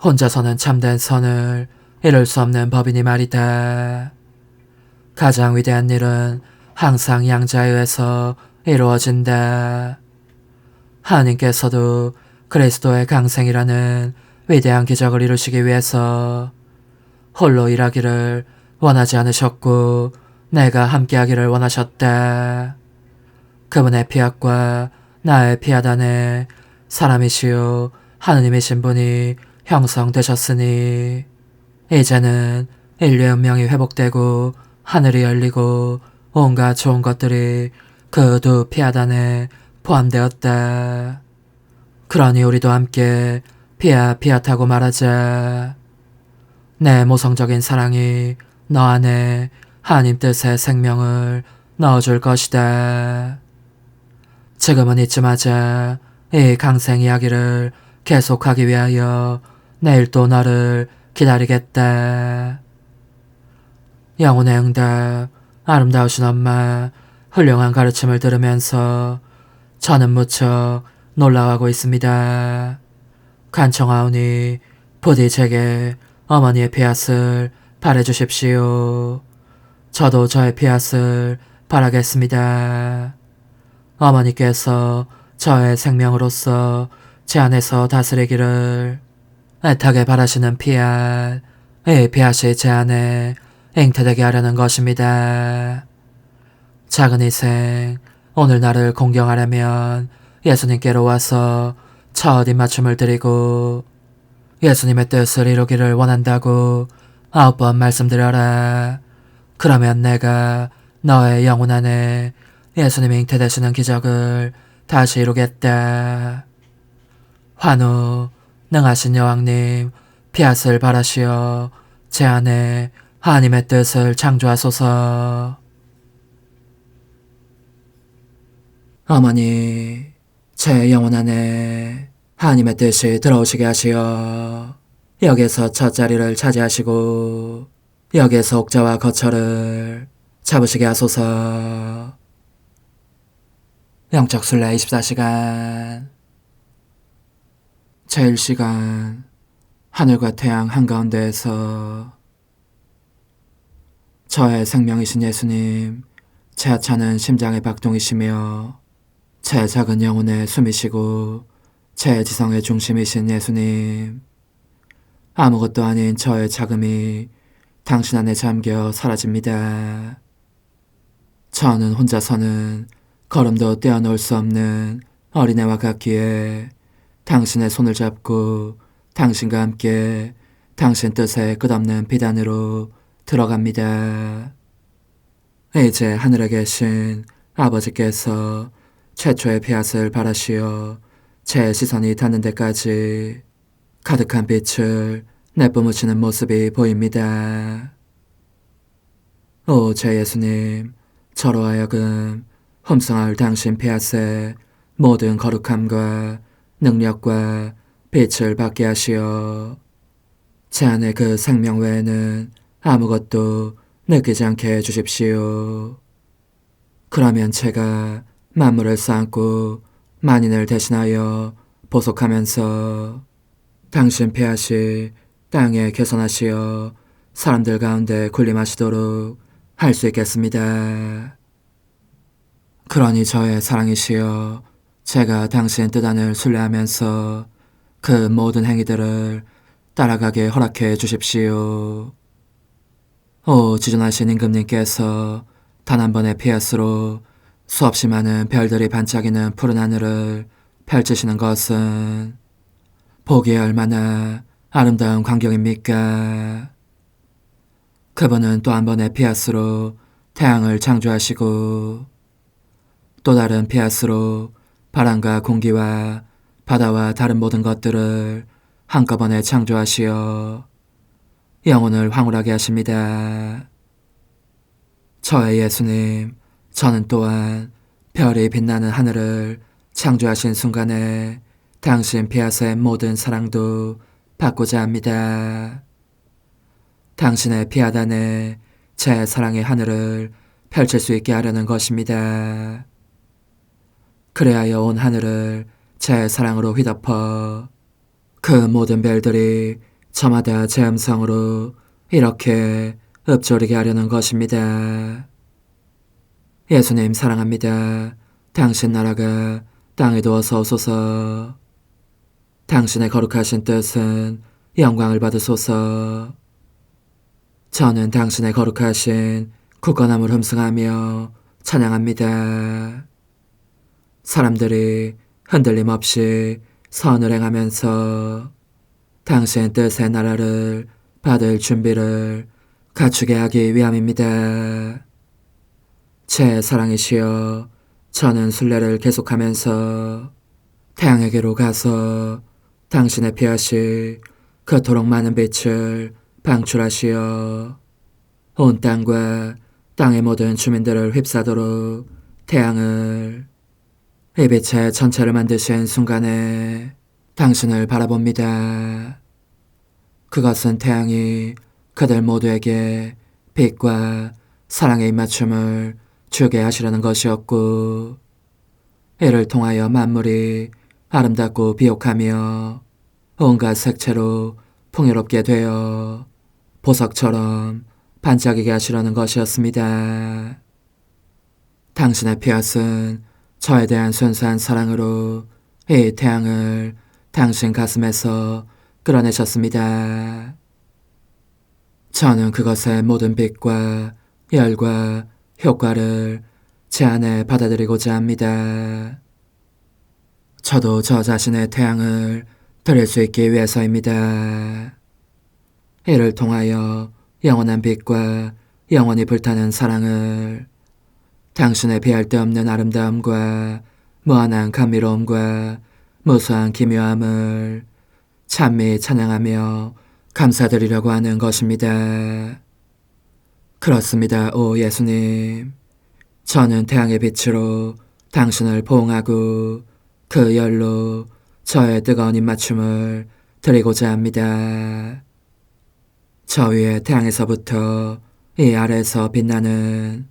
혼자서는 참된 선을 이룰 수 없는 법이니 말이다. 가장 위대한 일은 항상 양자에 의해서 이루어진다. 하나님께서도 그리스도의 강생이라는 위대한 기적을 이루시기 위해서 홀로 일하기를 원하지 않으셨고 내가 함께하기를 원하셨다. 그분의 피앗과 나의 피앗 안에 사람이시요 하느님이신 분이 형성되셨으니 이제는 인류의 운명이 회복되고 하늘이 열리고 온갖 좋은 것들이 그 두 피앗 안에 포함되었다. 그러니 우리도 함께 피앗하고 말하자. 내 모성적인 사랑이 너 안에 하나님 뜻의 생명을 넣어줄 것이다. 지금은 잊지 마자. 이 강생 이야기를 계속하기 위하여 내일 또 너를 기다리겠다. 영혼의 응답. 아름다우신 엄마, 훌륭한 가르침을 들으면서 저는 무척 놀라워하고 있습니다. 간청하오니 부디 제게 어머니의 피앗을 바래주십시오. 저도 저의 피앗을 바라겠습니다. 어머니께서 저의 생명으로서 제 안에서 다스리기를 애타게 바라시는 피앗, 이 피앗이 제 안에 잉태되게 하려는 것입니다. 작은 희생, 오늘 나를 공경하려면 예수님께로 와서 첫 입맞춤을 드리고 예수님의 뜻을 이루기를 원한다고 9번 말씀드려라. 그러면 내가 너의 영혼 안에 예수님이 잉태되시는 기적을 다시 이루겠다. 환우, 능하신 여왕님, 피앗을 바라시어 제 안에 하나님의 뜻을 창조하소서. 어머니, 제 영혼 안에 하나님의 뜻이 들어오시게 하시어 여기서 첫 자리를 차지하시고 여기서 옥자와 거처를 잡으시게 하소서. 영적 순례 24시간 제1시간 하늘과 태양 한가운데에서 저의 생명이신 예수님, 제 하찮은 심장의 박동이시며 제 작은 영혼의 숨이시고 제 지성의 중심이신 예수님, 아무것도 아닌 저의 자금이 당신 안에 잠겨 사라집니다. 저는 혼자서는 걸음도 떼어놓을 수 없는 어린애와 같기에 당신의 손을 잡고 당신과 함께 당신 뜻의 끝없는 비단으로 들어갑니다. 이제 하늘에 계신 아버지께서 최초의 피앗을 바라시어 제 시선이 닿는 데까지 가득한 빛을 내뿜으시는 모습이 보입니다. 오, 제 예수님, 저로 하여금 흠성할 당신 피앗의 모든 거룩함과 능력과 빛을 받게 하시어 제 안에 그 생명 외에는 아무것도 느끼지 않게 해주십시오. 그러면 제가 만물을 쌓고 만인을 대신하여 보속하면서 당신 피앗이 땅에 개선하시어 사람들 가운데 군림하시도록 할 수 있겠습니다. 그러니 저의 사랑이시여 제가 당신 뜻 안을 순례하면서 그 모든 행위들을 따라가게 허락해 주십시오. 오, 지존하신 임금님께서 단 한 번의 피앗으로 수없이 많은 별들이 반짝이는 푸른 하늘을 펼치시는 것은 보기에 얼마나 아름다운 광경입니까? 그분은 또 한 번의 피앗으로 태양을 창조하시고 또 다른 피앗으로 바람과 공기와 바다와 다른 모든 것들을 한꺼번에 창조하시어 영혼을 황홀하게 하십니다. 저의 예수님, 저는 또한 별이 빛나는 하늘을 창조하신 순간에 당신 피앗의 모든 사랑도 받고자 합니다. 당신의 피앗 안에 제 사랑의 하늘을 펼칠 수 있게 하려는 것입니다. 그래야 온 하늘을 제 사랑으로 휘덮어 그 모든 별들이 저마다 제 음성으로 이렇게 읊조리게 하려는 것입니다. 예수님 사랑합니다. 당신 나라가 땅에도 어서 오소서. 당신의 거룩하신 뜻은 영광을 받으소서. 저는 당신의 거룩하신 굳건함을 흠숭하며 찬양합니다. 사람들이 흔들림 없이 선을 행하면서 당신 뜻의 나라를 받을 준비를 갖추게 하기 위함입니다. 제 사랑이시여, 저는 순례를 계속하면서 태양에게로 가서 당신의 피하시 그토록 많은 빛을 방출하시어 온 땅과 땅의 모든 주민들을 휩싸도록 태양을, 이 빛의 전체를 만드신 순간에 당신을 바라봅니다. 그것은 태양이 그들 모두에게 빛과 사랑의 입맞춤을 주게 하시려는 것이었고, 이를 통하여 만물이 아름답고 비옥하며 온갖 색채로 풍요롭게 되어 보석처럼 반짝이게 하시려는 것이었습니다. 당신의 피앗은 저에 대한 순수한 사랑으로 이 태양을 당신 가슴에서 끌어내셨습니다. 저는 그것의 모든 빛과 열과 효과를 제 안에 받아들이고자 합니다. 저도 저 자신의 태양을 드릴 수 있기 위해서입니다. 이를 통하여 영원한 빛과 영원히 불타는 사랑을, 당신의 비할 데 없는 아름다움과 무한한 감미로움과 무수한 기묘함을 찬미 찬양하며 감사드리려고 하는 것입니다. 그렇습니다, 오 예수님. 저는 태양의 빛으로 당신을 포옹하고 그 열로 저의 뜨거운 입맞춤을 드리고자 합니다. 저 위에 태양에서부터 이 아래에서 빛나는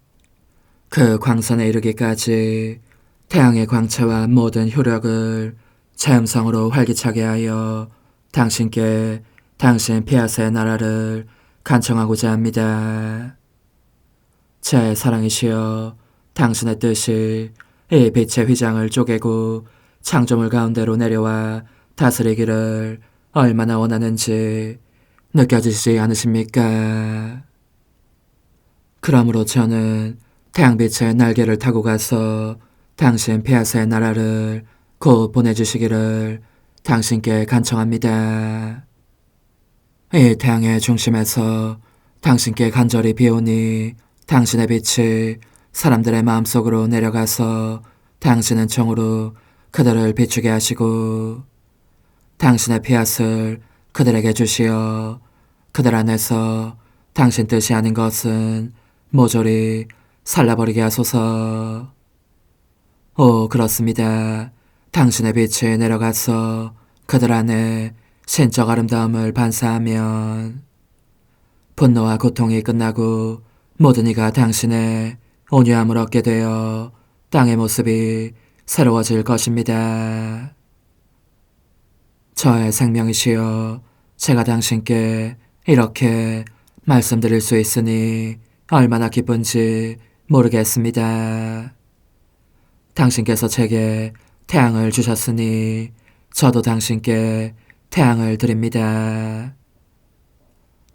그 광선에 이르기까지 태양의 광채와 모든 효력을 제 음성으로 활기차게 하여 당신께 당신 피아스의 나라를 간청하고자 합니다. 제 사랑이시여, 당신의 뜻이 이 빛의 휘장을 쪼개고 창조물 가운데로 내려와 다스리기를 얼마나 원하는지 느껴지지 않으십니까? 그러므로 저는 태양빛의 날개를 타고 가서 당신 피아스의 나라를 곧 보내주시기를 당신께 간청합니다. 이 태양의 중심에서 당신께 간절히 비오니 당신의 빛이 사람들의 마음속으로 내려가서 당신은 총으로 그들을 비추게 하시고 당신의 피앗을 그들에게 주시어 그들 안에서 당신 뜻이 아닌 것은 모조리 살라버리게 하소서. 오, 그렇습니다. 당신의 빛이 내려가서 그들 안에 신적 아름다움을 반사하면 분노와 고통이 끝나고 모든 이가 당신의 온유함을 얻게 되어 땅의 모습이 새로워질 것입니다. 저의 생명이시여, 제가 당신께 이렇게 말씀드릴 수 있으니 얼마나 기쁜지 모르겠습니다. 당신께서 제게 태양을 주셨으니 저도 당신께 태양을 드립니다.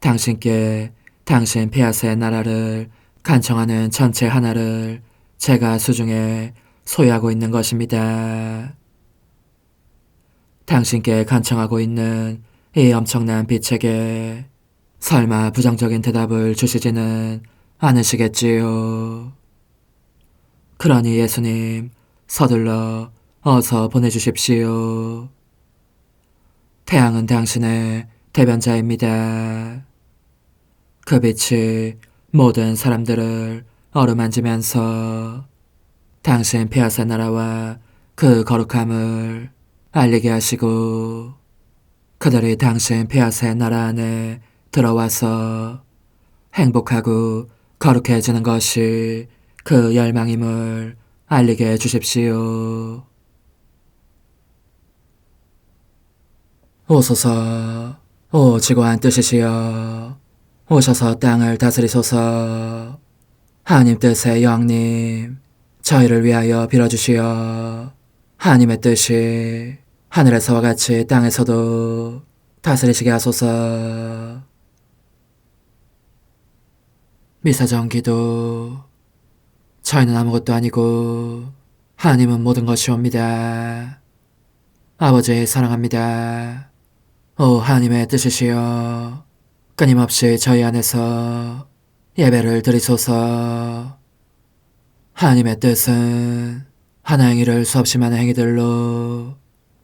당신께 당신 피아스의 나라를 간청하는 전체 하나를 제가 수중에 소유하고 있는 것입니다. 당신께 간청하고 있는 이 엄청난 빛에게 설마 부정적인 대답을 주시지는 않으시겠지요. 그러니 예수님, 서둘러 어서 보내주십시오. 태양은 당신의 대변자입니다. 그 빛이 모든 사람들을 어루만지면서 당신 피아스 나라와 그 거룩함을 알리게 하시고 그들이 당신 피아스의 나라 안에 들어와서 행복하고 거룩해지는 것이 그 열망임을 알리게 해주십시오. 오소서, 오 지고한 뜻이시여, 오셔서 땅을 다스리소서. 하나님 뜻의 영님, 저희를 위하여 빌어주시어 하나님의 뜻이 하늘에서와 같이 땅에서도 다스리시게 하소서. 미사정 기도. 저희는 아무것도 아니고 하나님은 모든 것이옵니다. 아버지 사랑합니다. 오 하나님의 뜻이시여 끊임없이 저희 안에서 예배를 드리소서. 하나님의 뜻은 하나 행위를 수없이 많은 행위들로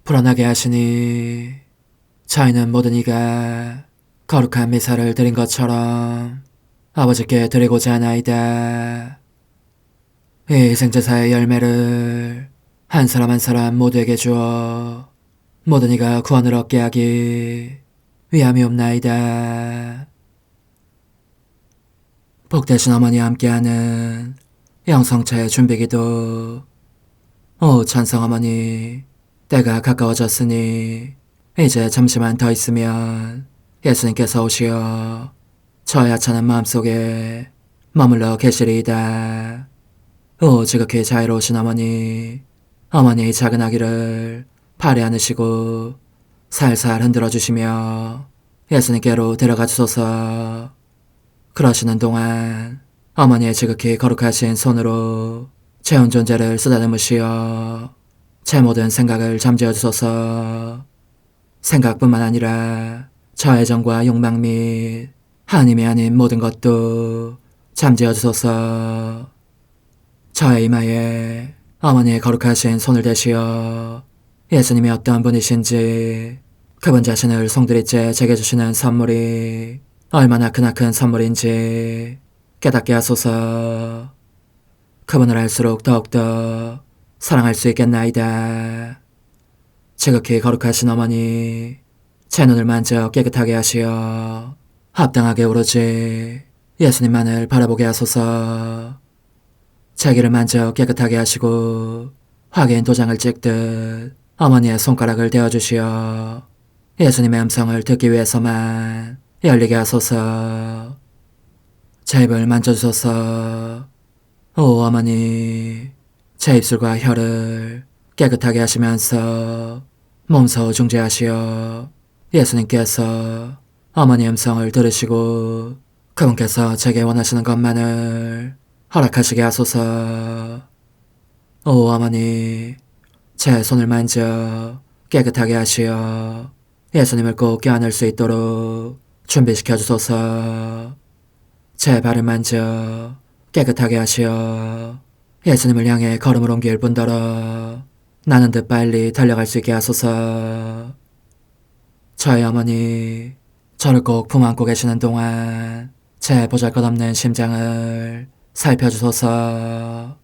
불어나게 하시니 저희는 모든 이가 거룩한 미사를 드린 것처럼 아버지께 드리고자 하나이다. 이 희생제사의 열매를 한 사람 한 사람 모두에게 주어 모든 이가 구원을 얻게 하기 위함이옵나이다. 복되신 어머니와 함께하는 영성차의 준비기도. 오 찬성 어머니, 때가 가까워졌으니 이제 잠시만 더 있으면 예수님께서 오시어 저의 하찮은 마음속에 머물러 계시리이다. 오 지극히 자유로우신 어머니, 어머니의 작은 아기를 팔에 안으시고 살살 흔들어 주시며 예수님께로 데려가 주소서. 그러시는 동안 어머니의 지극히 거룩하신 손으로 제 온 존재를 쓰다듬으시어 제 모든 생각을 잠재워 주소서. 생각뿐만 아니라 저의 정과 욕망 및 하나님이 아닌 모든 것도 잠재워 주소서. 저의 이마에 어머니의 거룩하신 손을 대시어 예수님이 어떤 분이신지 그분 자신을 송두리째 제게 주시는 선물이 얼마나 크나큰 선물인지 깨닫게 하소서. 그분을 알수록 더욱더 사랑할 수 있겠나이다. 지극히 거룩하신 어머니, 제 눈을 만져 깨끗하게 하시어 합당하게 오로지 예수님만을 바라보게 하소서. 제 귀를 만져 깨끗하게 하시고 확인 도장을 찍듯 어머니의 손가락을 대어주시어 예수님의 음성을 듣기 위해서만 열리게 하소서. 제 입을 만져주소서. 오 어머니, 제 입술과 혀를 깨끗하게 하시면서 몸소 중재하시어 예수님께서 어머니 음성을 들으시고 그분께서 제게 원하시는 것만을 허락하시게 하소서. 오 어머니, 제 손을 만져 깨끗하게 하시어 예수님을 꼭 껴안을 수 있도록 준비시켜 주소서. 제 발을 만져 깨끗하게 하시어 예수님을 향해 걸음을 옮길 뿐더러 나는 듯 빨리 달려갈 수 있게 하소서. 저희 어머니, 저를 꼭 품 안고 계시는 동안 제 보잘것없는 심장을 살펴주소서.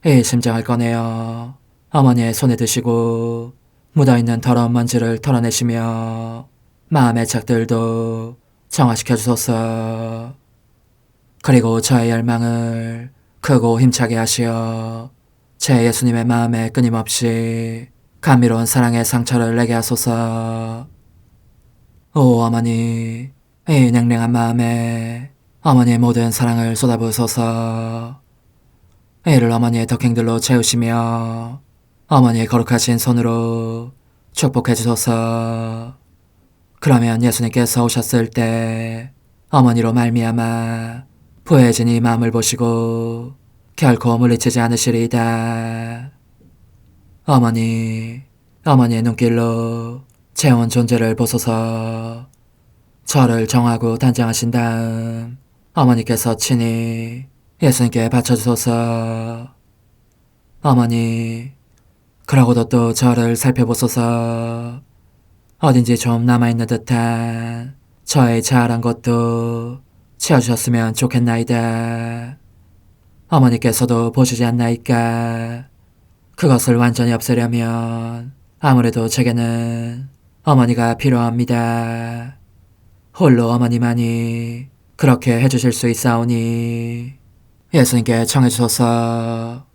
이 심장을 꺼내어 어머니의 손에 드시고 묻어있는 더러운 먼지를 털어내시며 마음의 착들도 정화시켜 주소서. 그리고 저의 열망을 크고 힘차게 하시어 제 예수님의 마음에 끊임없이 감미로운 사랑의 상처를 내게 하소서. 오 어머니, 이 냉랭한 마음에 어머니의 모든 사랑을 쏟아부으소서. 이를 어머니의 덕행들로 채우시며 어머니의 거룩하신 손으로 축복해 주소서. 그러면 예수님께서 오셨을 때 어머니로 말미암아 부해진 이 마음을 보시고 결코 물리치지 않으시리이다. 어머니, 어머니의 눈길로 제 온 존재를 보소서. 저를 정하고 단장하신 다음 어머니께서 친히 예수님께 바쳐주소서. 어머니, 그러고도 또 저를 살펴보소서. 어딘지 좀 남아있는 듯한 저의 자아란 것도 치워주셨으면 좋겠나이다. 어머니께서도 보시지 않나이까? 그것을 완전히 없애려면 아무래도 제게는 어머니가 필요합니다. 홀로 어머니만이 그렇게 해주실 수 있사오니 예수님께 청해주소서.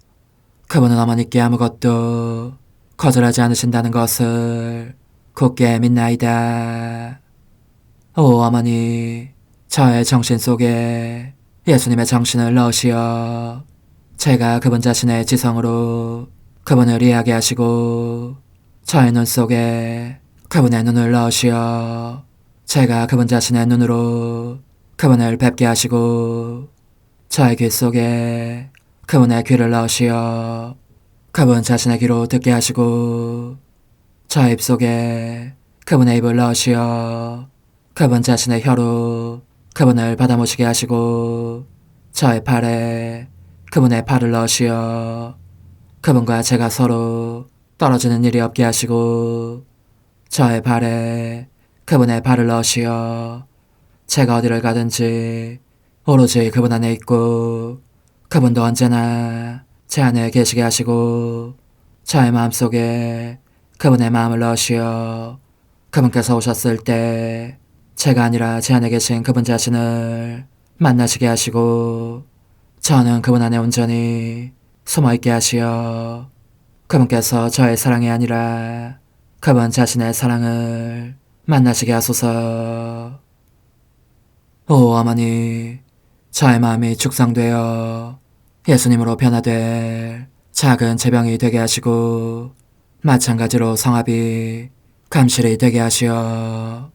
그분은 어머니께 아무것도 거절하지 않으신다는 것을 굳게 믿나이다. 오 어머니, 저의 정신 속에 예수님의 정신을 넣으시어 제가 그분 자신의 지성으로 그분을 이해하게 하시고 저의 눈 속에 그분의 눈을 넣으시어 제가 그분 자신의 눈으로 그분을 뵙게 하시고 저의 귀 속에 그분의 귀를 넣으시어 그분 자신의 귀로 듣게 하시고 저의 입 속에 그분의 입을 넣으시어 그분 자신의 혀로 그분을 받아모시게 하시고 저의 팔에 그분의 팔을 넣으시어 그분과 제가 서로 떨어지는 일이 없게 하시고 저의 발에 그분의 발을 넣으시어 제가 어디를 가든지 오로지 그분 안에 있고 그분도 언제나 제 안에 계시게 하시고 저의 마음속에 그분의 마음을 넣으시어 그분께서 오셨을 때 제가 아니라 제 안에 계신 그분 자신을 만나시게 하시고 저는 그분 안에 온전히 숨어있게 하시어 그분께서 저의 사랑이 아니라 그분 자신의 사랑을 만나시게 하소서. 오 어머니, 저의 마음이 축성되어 예수님으로 변화될 작은 제병이 되게 하시고 마찬가지로 성합이 감실이 되게 하시어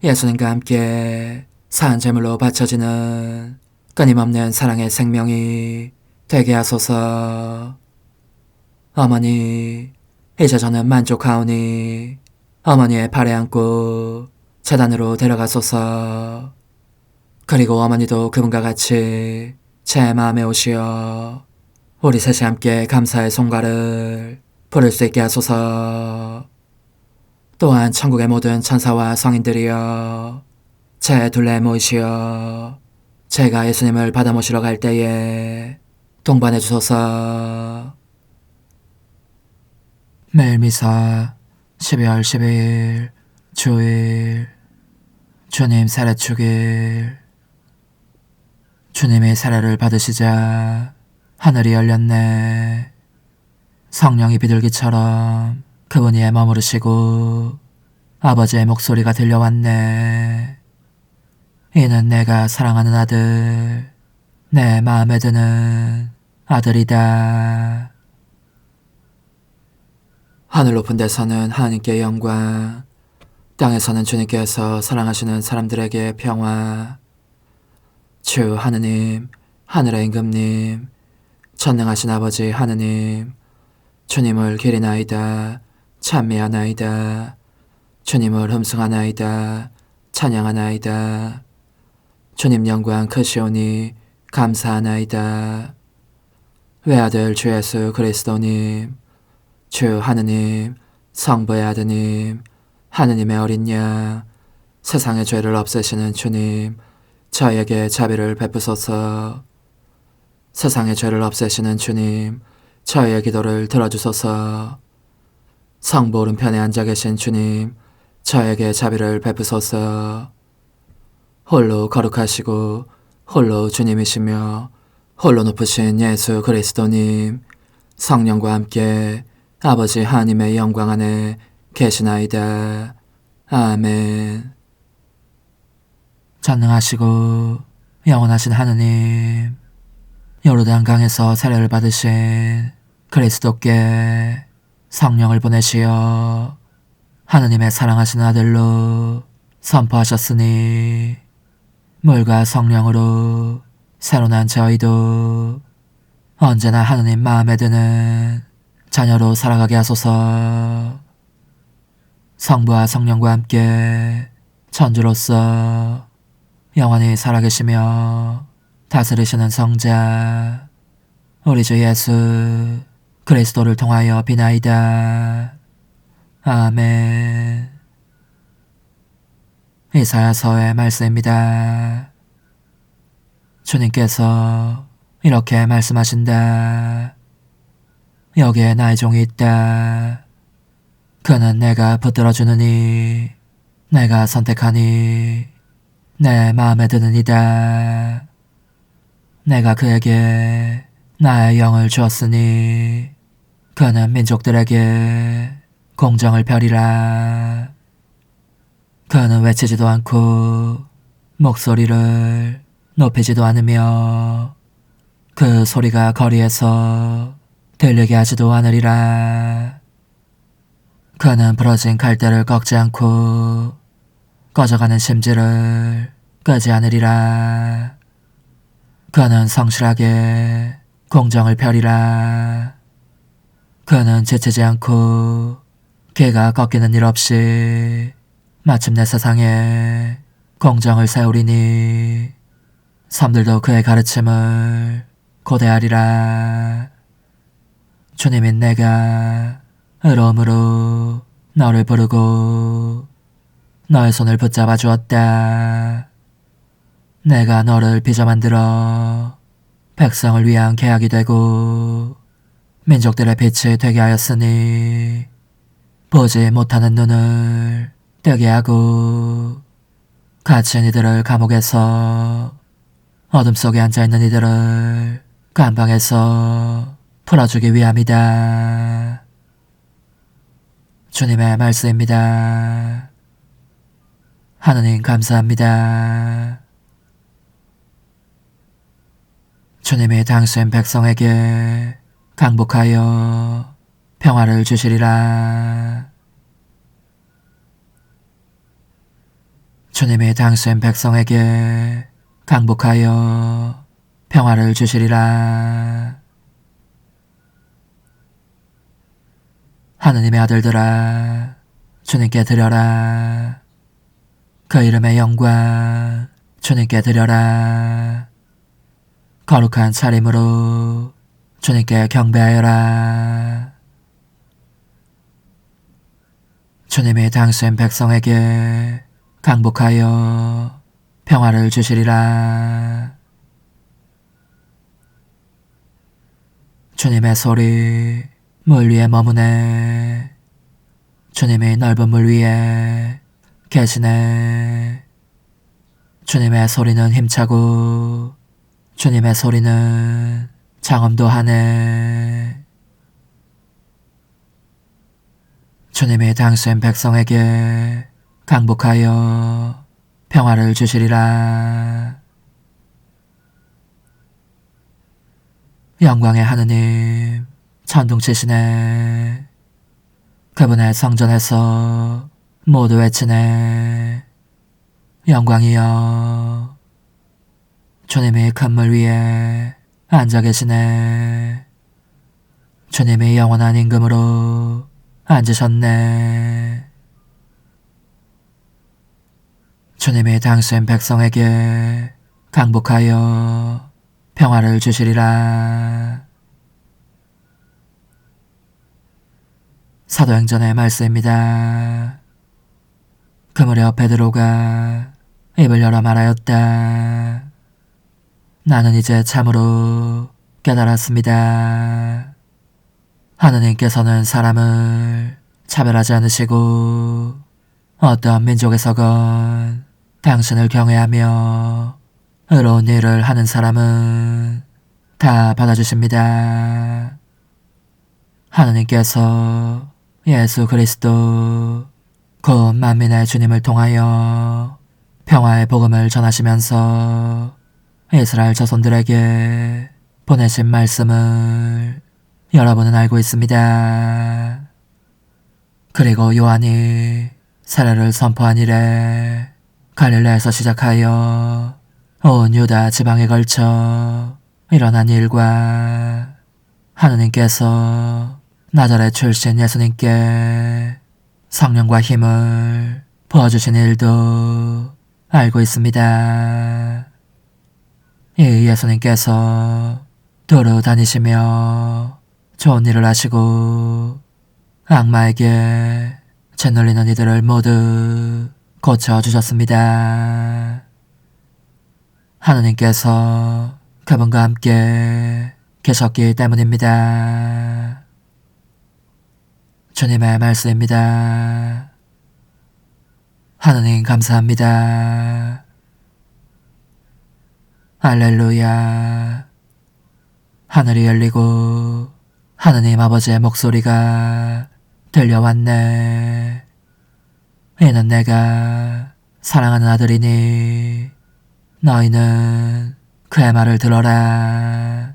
예수님과 함께 산 제물로 바쳐지는 끊임없는 사랑의 생명이 되게 하소서. 어머니, 이제 저는 만족하오니 어머니의 발에 안고 제단으로 데려가소서. 그리고 어머니도 그분과 같이 제 마음에 오시어 우리 셋이 함께 감사의 송가를 부를 수 있게 하소서. 또한 천국의 모든 천사와 성인들이여 제 둘레에 모이시어 제가 예수님을 받아 모시러 갈 때에 동반해 주소서. 매일 미사 12월 12일 주일 주님 사례축일. 주님의 사례를 받으시자 하늘이 열렸네. 성령이 비둘기처럼 그분 위에 머무르시고 아버지의 목소리가 들려왔네. 이는 내가 사랑하는 아들, 내 마음에 드는 아들이다. 하늘 높은 데서는 하나님께 영광, 땅에서는 주님께서 사랑하시는 사람들에게 평화. 주 하느님, 하늘의 임금님, 전능하신 아버지 하느님, 주님을 기리나이다, 찬미하나이다, 주님을 흠숭하나이다, 찬양하나이다. 주님 영광 크시오니 감사하나이다. 외아들 주 예수 그리스도님, 주 하느님, 성부의 아드님, 하느님의 어린 양, 세상의 죄를 없애시는 주님, 저에게 자비를 베푸소서. 세상의 죄를 없애시는 주님, 저의 기도를 들어주소서. 성부 오른편에 앉아 계신 주님, 저에게 자비를 베푸소서. 홀로 거룩하시고 홀로 주님이시며 홀로 높으신 예수 그리스도님, 성령과 함께 아버지 하나님의 영광 안에 계시나이다. 아멘. 전능하시고 영원하신 하느님, 요르단강에서 세례를 받으신 그리스도께 성령을 보내시어 하느님의 사랑하신 아들로 선포하셨으니 물과 성령으로 새로 난 저희도 언제나 하느님 마음에 드는 자녀로 살아가게 하소서. 성부와 성령과 함께 천주로서 영원히 살아계시며 다스리시는 성자 우리 주 예수 그리스도를 통하여 비나이다. 아멘. 이사야서의 말씀입니다. 주님께서 이렇게 말씀하신다. 여기에 나의 종이 있다. 그는 내가 붙들어주느니 내가 선택하니 내 마음에 드느니다. 내가 그에게 나의 영을 주었으니 그는 민족들에게 공정을 펴리라. 그는 외치지도 않고 목소리를 높이지도 않으며 그 소리가 거리에서 들리게 하지도 않으리라. 그는 부러진 갈대를 꺾지 않고 꺼져가는 심지를 끄지 않으리라. 그는 성실하게 공정을 펴리라. 그는 지치지 않고 개가 꺾이는 일 없이 마침내 세상에 공정을 세우리니 섬들도 그의 가르침을 고대하리라. 주님인 내가 의로움으로 너를 부르고 너의 손을 붙잡아 주었다. 내가 너를 빚어 만들어 백성을 위한 계약이 되고 민족들의 빛이 되게 하였으니 보지 못하는 눈을 뜨게 하고 갇힌 이들을 감옥에서 어둠 속에 앉아있는 이들을 감방에서 풀어주기 위함이다. 주님의 말씀입니다. 하느님 감사합니다. 주님이 당신 백성에게 강복하여 평화를 주시리라. 주님이 당신 백성에게 강복하여 평화를 주시리라. 하느님의 아들들아, 주님께 드려라. 그 이름의 영광 주님께 드려라. 거룩한 차림으로 주님께 경배하여라. 주님이 당신 백성에게 강복하여 평화를 주시리라. 주님의 소리 물 위에 머무네. 주님이 넓은 물 위에 계시네. 주님의 소리는 힘차고 주님의 소리는 장엄도 하네. 주님이 당신 백성에게 강복하여 평화를 주시리라. 영광의 하느님 천둥치시네. 그분의 성전에서 모두 외치네. 영광이여. 주님이 큰 물 위에 앉아 계시네. 주님이 영원한 임금으로 앉으셨네. 주님이 당신 백성에게 강복하여 평화를 주시리라. 사도행전의 말씀입니다. 그 무렵 베드로가 입을 열어 말하였다. 나는 이제 참으로 깨달았습니다. 하느님께서는 사람을 차별하지 않으시고 어떤 민족에서건 당신을 경외하며 의로운 일을 하는 사람은 다 받아주십니다. 하느님께서 예수 그리스도 곧 만민의 주님을 통하여 평화의 복음을 전하시면서 이스라엘 자손들에게 보내신 말씀을 여러분은 알고 있습니다. 그리고 요한이 세례를 선포한 이래 갈릴레에서 시작하여 온 유다 지방에 걸쳐 일어난 일과 하느님께서 나자렛 출신 예수님께 성령과 힘을 부어주신 일도 알고 있습니다. 이 예수님께서 두루 다니시며 좋은 일을 하시고 악마에게 짓눌리는 이들을 모두 고쳐주셨습니다. 하느님께서 그분과 함께 계셨기 때문입니다. 주님의 말씀입니다. 하느님 감사합니다. 할렐루야. 하늘이 열리고 하느님 아버지의 목소리가 들려왔네. 이는 내가 사랑하는 아들이니 너희는 그의 말을 들어라.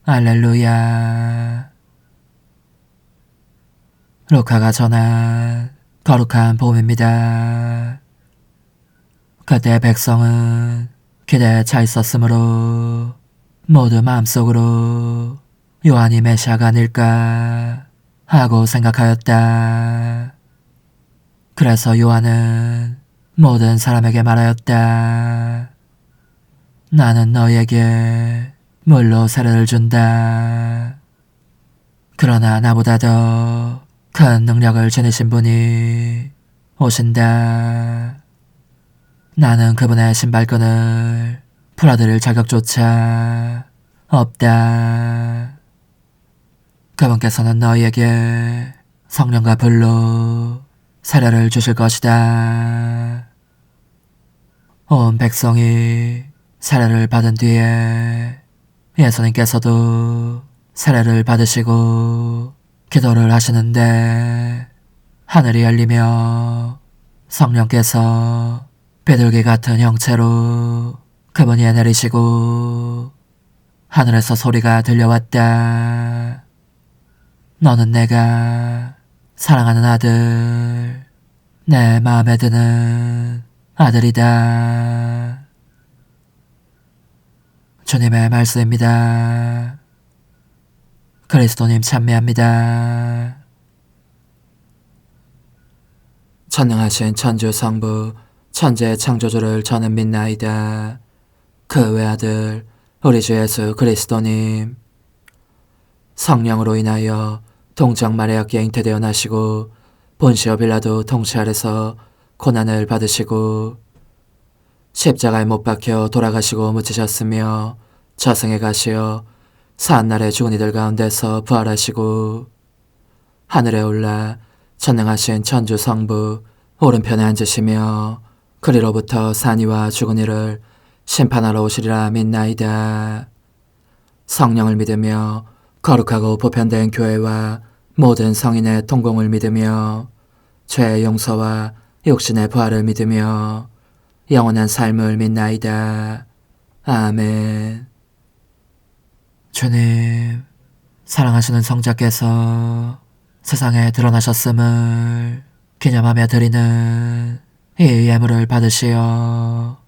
할렐루야. 루카가 전한 거룩한 복음입니다. 그때 백성은 기대에 차 있었으므로 모두 마음속으로 요한이 메시아가 아닐까 하고 생각하였다. 그래서 요한은 모든 사람에게 말하였다. 나는 너희에게 물로 세례를 준다. 그러나 나보다 더 큰 능력을 지니신 분이 오신다. 나는 그분의 신발끈을 풀어드릴 자격조차 없다. 그분께서는 너희에게 성령과 불로 세례를 주실 것이다. 온 백성이 세례를 받은 뒤에 예수님께서도 세례를 받으시고 기도를 하시는데 하늘이 열리며 성령께서 비둘기 같은 형체로 그분 위에 내리시고 하늘에서 소리가 들려왔다. 너는 내가 사랑하는 아들, 내 마음에 드는 아들이다. 주님의 말씀입니다. 그리스도님 찬미합니다. 전능하신 천주 성부 천재 창조주를 저는 믿나이다. 그 외아들 우리 주 예수 그리스도님, 성령으로 인하여 동정 마리아께 잉태되어 나시고 본시오 빌라도 통치 아래서 고난을 받으시고 십자가에 못 박혀 돌아가시고 묻히셨으며 저승에 가시어 사한날에 죽은 이들 가운데서 부활하시고 하늘에 올라 전능하신 천주 성부 오른편에 앉으시며 그리로부터 산이와 죽은 이를 심판하러 오시리라 믿나이다. 성령을 믿으며 거룩하고 보편된 교회와 모든 성인의 통공을 믿으며 죄의 용서와 육신의 부활을 믿으며 영원한 삶을 믿나이다. 아멘. 주님, 사랑하시는 성자께서 세상에 드러나셨음을 기념하며 드리는 이 예물을 받으시어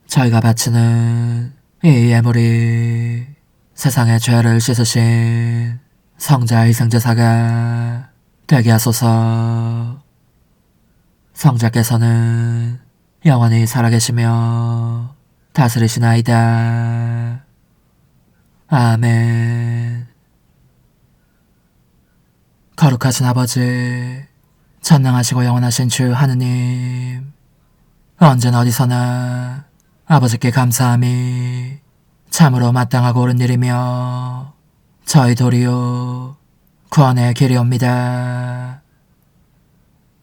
저희가 바치는 이 예물이 세상의 죄를 씻으신 성자 희생제사가 되게 하소서. 성자께서는 영원히 살아계시며 다스리시나이다. 아멘. 거룩하신 아버지, 전능하시고 영원하신 주 하느님, 언제나 어디서나 아버지께 감사함이 참으로 마땅하고 옳은 일이며 저희 도리요 구원의 길이옵니다.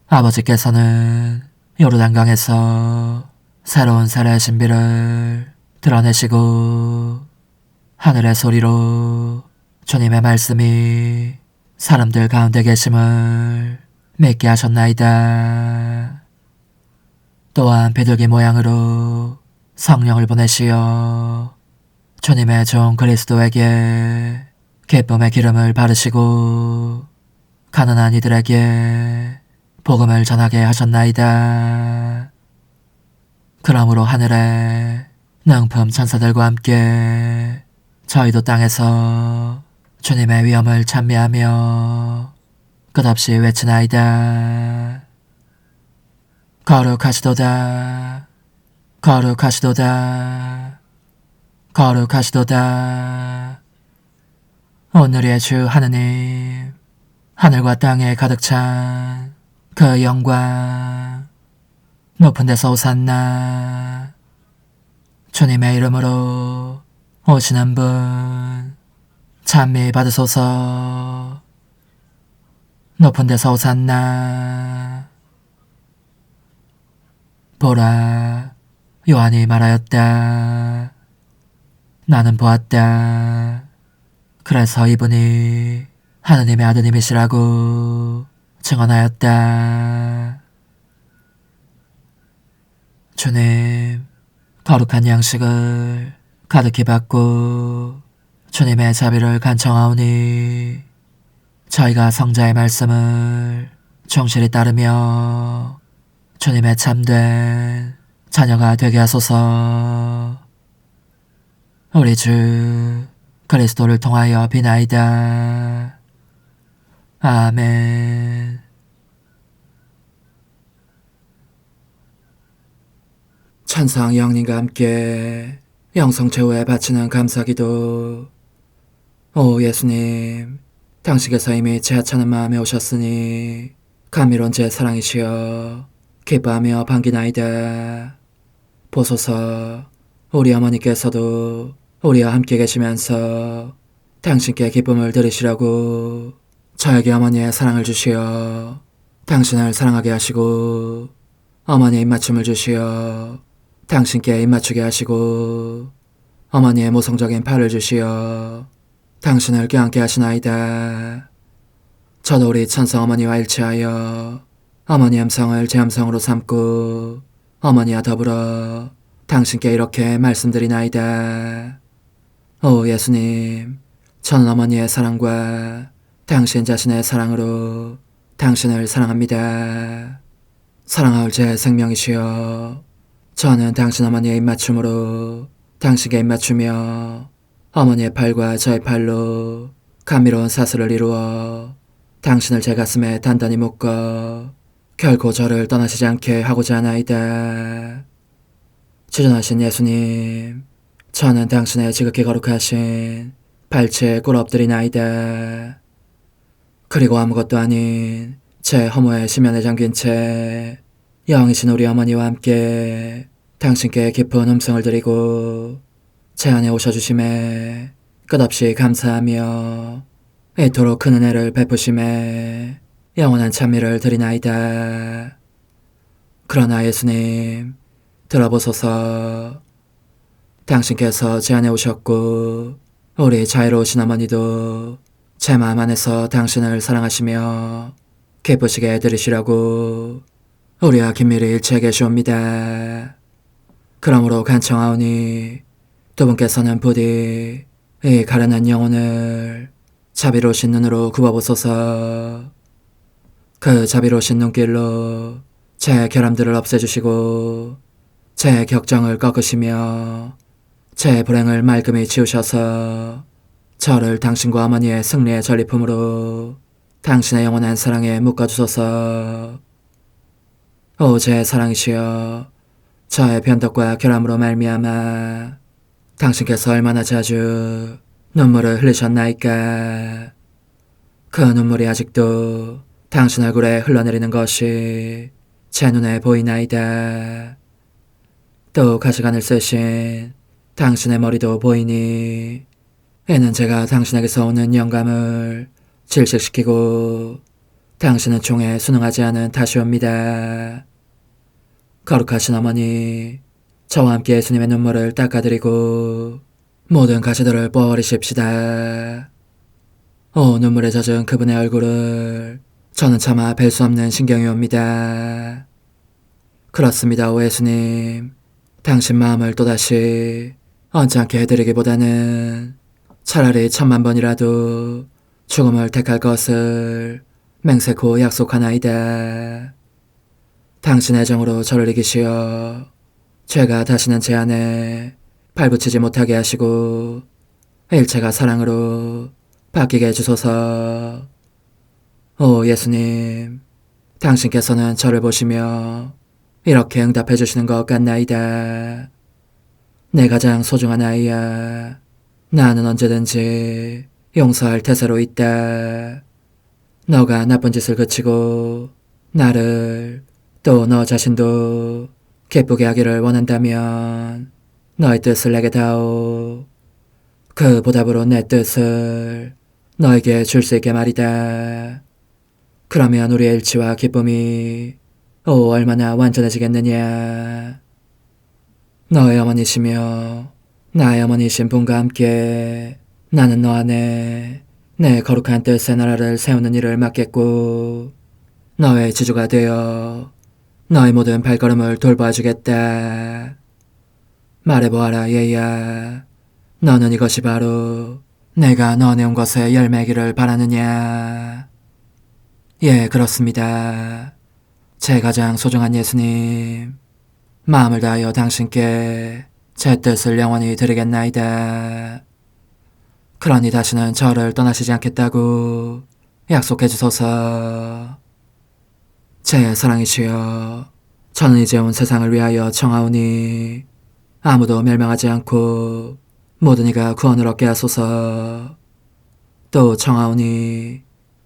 아버지께서는 요르단강에서 새로운 세례의 신비를 드러내시고 하늘의 소리로 주님의 말씀이 사람들 가운데 계심을 믿게 하셨나이다. 또한 비둘기 모양으로 성령을 보내시어 주님의 종 그리스도에게 기쁨의 기름을 바르시고 가난한 이들에게 복음을 전하게 하셨나이다. 그러므로 하늘에 능품 천사들과 함께 저희도 땅에서 주님의 위엄을 찬미하며 끝없이 외치나이다. 거룩하시도다. 거룩하시도다. 거룩하시도다. 오늘의 주 하느님, 하늘과 땅에 가득 찬 그 영광, 높은 데서 오산나. 주님의 이름으로 오시는 분 찬미 받으소서. 높은 데서 오산나. 보라, 요한이 말하였다. 나는 보았다. 그래서 이분이 하느님의 아드님이시라고 증언하였다. 주님, 거룩한 양식을 가득히 받고 주님의 자비를 간청하오니 저희가 성자의 말씀을 충실히 따르며 주님의 참된 자녀가 되게 하소서. 우리 주 그리스도를 통하여 비나이다. 아멘. 천상 영님과 함께 영성 최후에 바치는 감사기도. 오 예수님, 당신께서 이미 제 하찮은 마음에 오셨으니 감미로운 제 사랑이시여 기뻐하며 반기나이다. 보소서, 우리 어머니께서도 우리와 함께 계시면서 당신께 기쁨을 들으시라고 저에게 어머니의 사랑을 주시어 당신을 사랑하게 하시고, 어머니의 입맞춤을 주시어 당신께 입맞추게 하시고, 어머니의 모성적인 팔을 주시어 당신을 껴안게 하시나이다. 저도 우리 천성 어머니와 일치하여 어머니 음성을 제 음성으로 삼고 어머니와 더불어 당신께 이렇게 말씀드리나이다. 오 예수님, 저는 어머니의 사랑과 당신 자신의 사랑으로 당신을 사랑합니다. 사랑하올 제 생명이시여, 저는 당신 어머니의 입맞춤으로 당신께 입맞추며 어머니의 팔과 저의 팔로 감미로운 사슬을 이루어 당신을 제 가슴에 단단히 묶어 결코 저를 떠나시지 않게 하고자 하나이다. 지존하신 예수님, 저는 당신의 지극히 거룩하신 발치에 꿇어 엎드리나이다. 그리고 아무것도 아닌 제 허무의 심연에 잠긴 채 영이신 우리 어머니와 함께 당신께 깊은 음성을 드리고 제 안에 오셔주심에 끝없이 감사하며 이토록 큰 은혜를 베푸심에 영원한 찬미를 드리나이다. 그러나 예수님, 들어보소서. 당신께서 제 안에 오셨고 우리 자유로우신 어머니도 제 마음 안에서 당신을 사랑하시며 기쁘시게 들으시라고 우리와 긴밀히 일치해 계시옵니다. 그러므로 간청하오니 두 분께서는 부디 이 가련한 영혼을 자비로우신 눈으로 굽어보소서. 그 자비로우신 눈길로 제 결함들을 없애주시고 제 격정을 꺾으시며 제 불행을 말끔히 지우셔서 저를 당신과 어머니의 승리의 전리품으로 당신의 영원한 사랑에 묶어주소서. 오 제 사랑이시여, 저의 변덕과 결함으로 말미암아 당신께서 얼마나 자주 눈물을 흘리셨나이까. 그 눈물이 아직도 당신 얼굴에 흘러내리는 것이 제 눈에 보이나이다. 또 가시관을 쓰신 당신의 머리도 보이니 이는 제가 당신에게서 오는 영감을 질식시키고 당신은 총에 순응하지 않은 탓이옵니다. 거룩하신 어머니, 저와 함께 예수님의 눈물을 닦아드리고 모든 가시들을 뽑아버리십시다. 오 눈물에 젖은 그분의 얼굴을 저는 차마 뵐 수 없는 신경이 옵니다. 그렇습니다. 오 예수님, 당신 마음을 또다시 언짢게 해드리기보다는 차라리 10,000,000번이라도 죽음을 택할 것을 맹세코 약속하나이다. 당신의 정으로 저를 이기시어 죄가 다시는 제 안에 발붙이지 못하게 하시고 일체가 사랑으로 바뀌게 해주소서. 오 예수님, 당신께서는 저를 보시며 이렇게 응답해 주시는 것 같나이다. 내 가장 소중한 아이야, 나는 언제든지 용서할 태세로 있다. 너가 나쁜 짓을 그치고 나를, 또 너 자신도 기쁘게 하기를 원한다면 너의 뜻을 내게 다오. 그 보답으로 내 뜻을 너에게 줄 수 있게 말이다. 그러면 우리의 일치와 기쁨이 얼마나 완전해지겠느냐. 너의 어머니시며 나의 어머니신 분과 함께 나는 너 안에 내 거룩한 뜻의 나라를 세우는 일을 맡겠고 너의 지주가 되어 너의 모든 발걸음을 돌봐주겠다. 말해보아라 얘야, 너는 이것이 바로 내가 너한테 온 것의 열매기를 바라느냐. 예, 그렇습니다. 제 가장 소중한 예수님, 마음을 다하여 당신께 제 뜻을 영원히 드리겠나이다. 그러니 다시는 저를 떠나시지 않겠다고 약속해 주소서. 제 사랑이시여, 저는 이제 온 세상을 위하여 청하오니 아무도 멸망하지 않고 모든 이가 구원을 얻게 하소서. 또 청하오니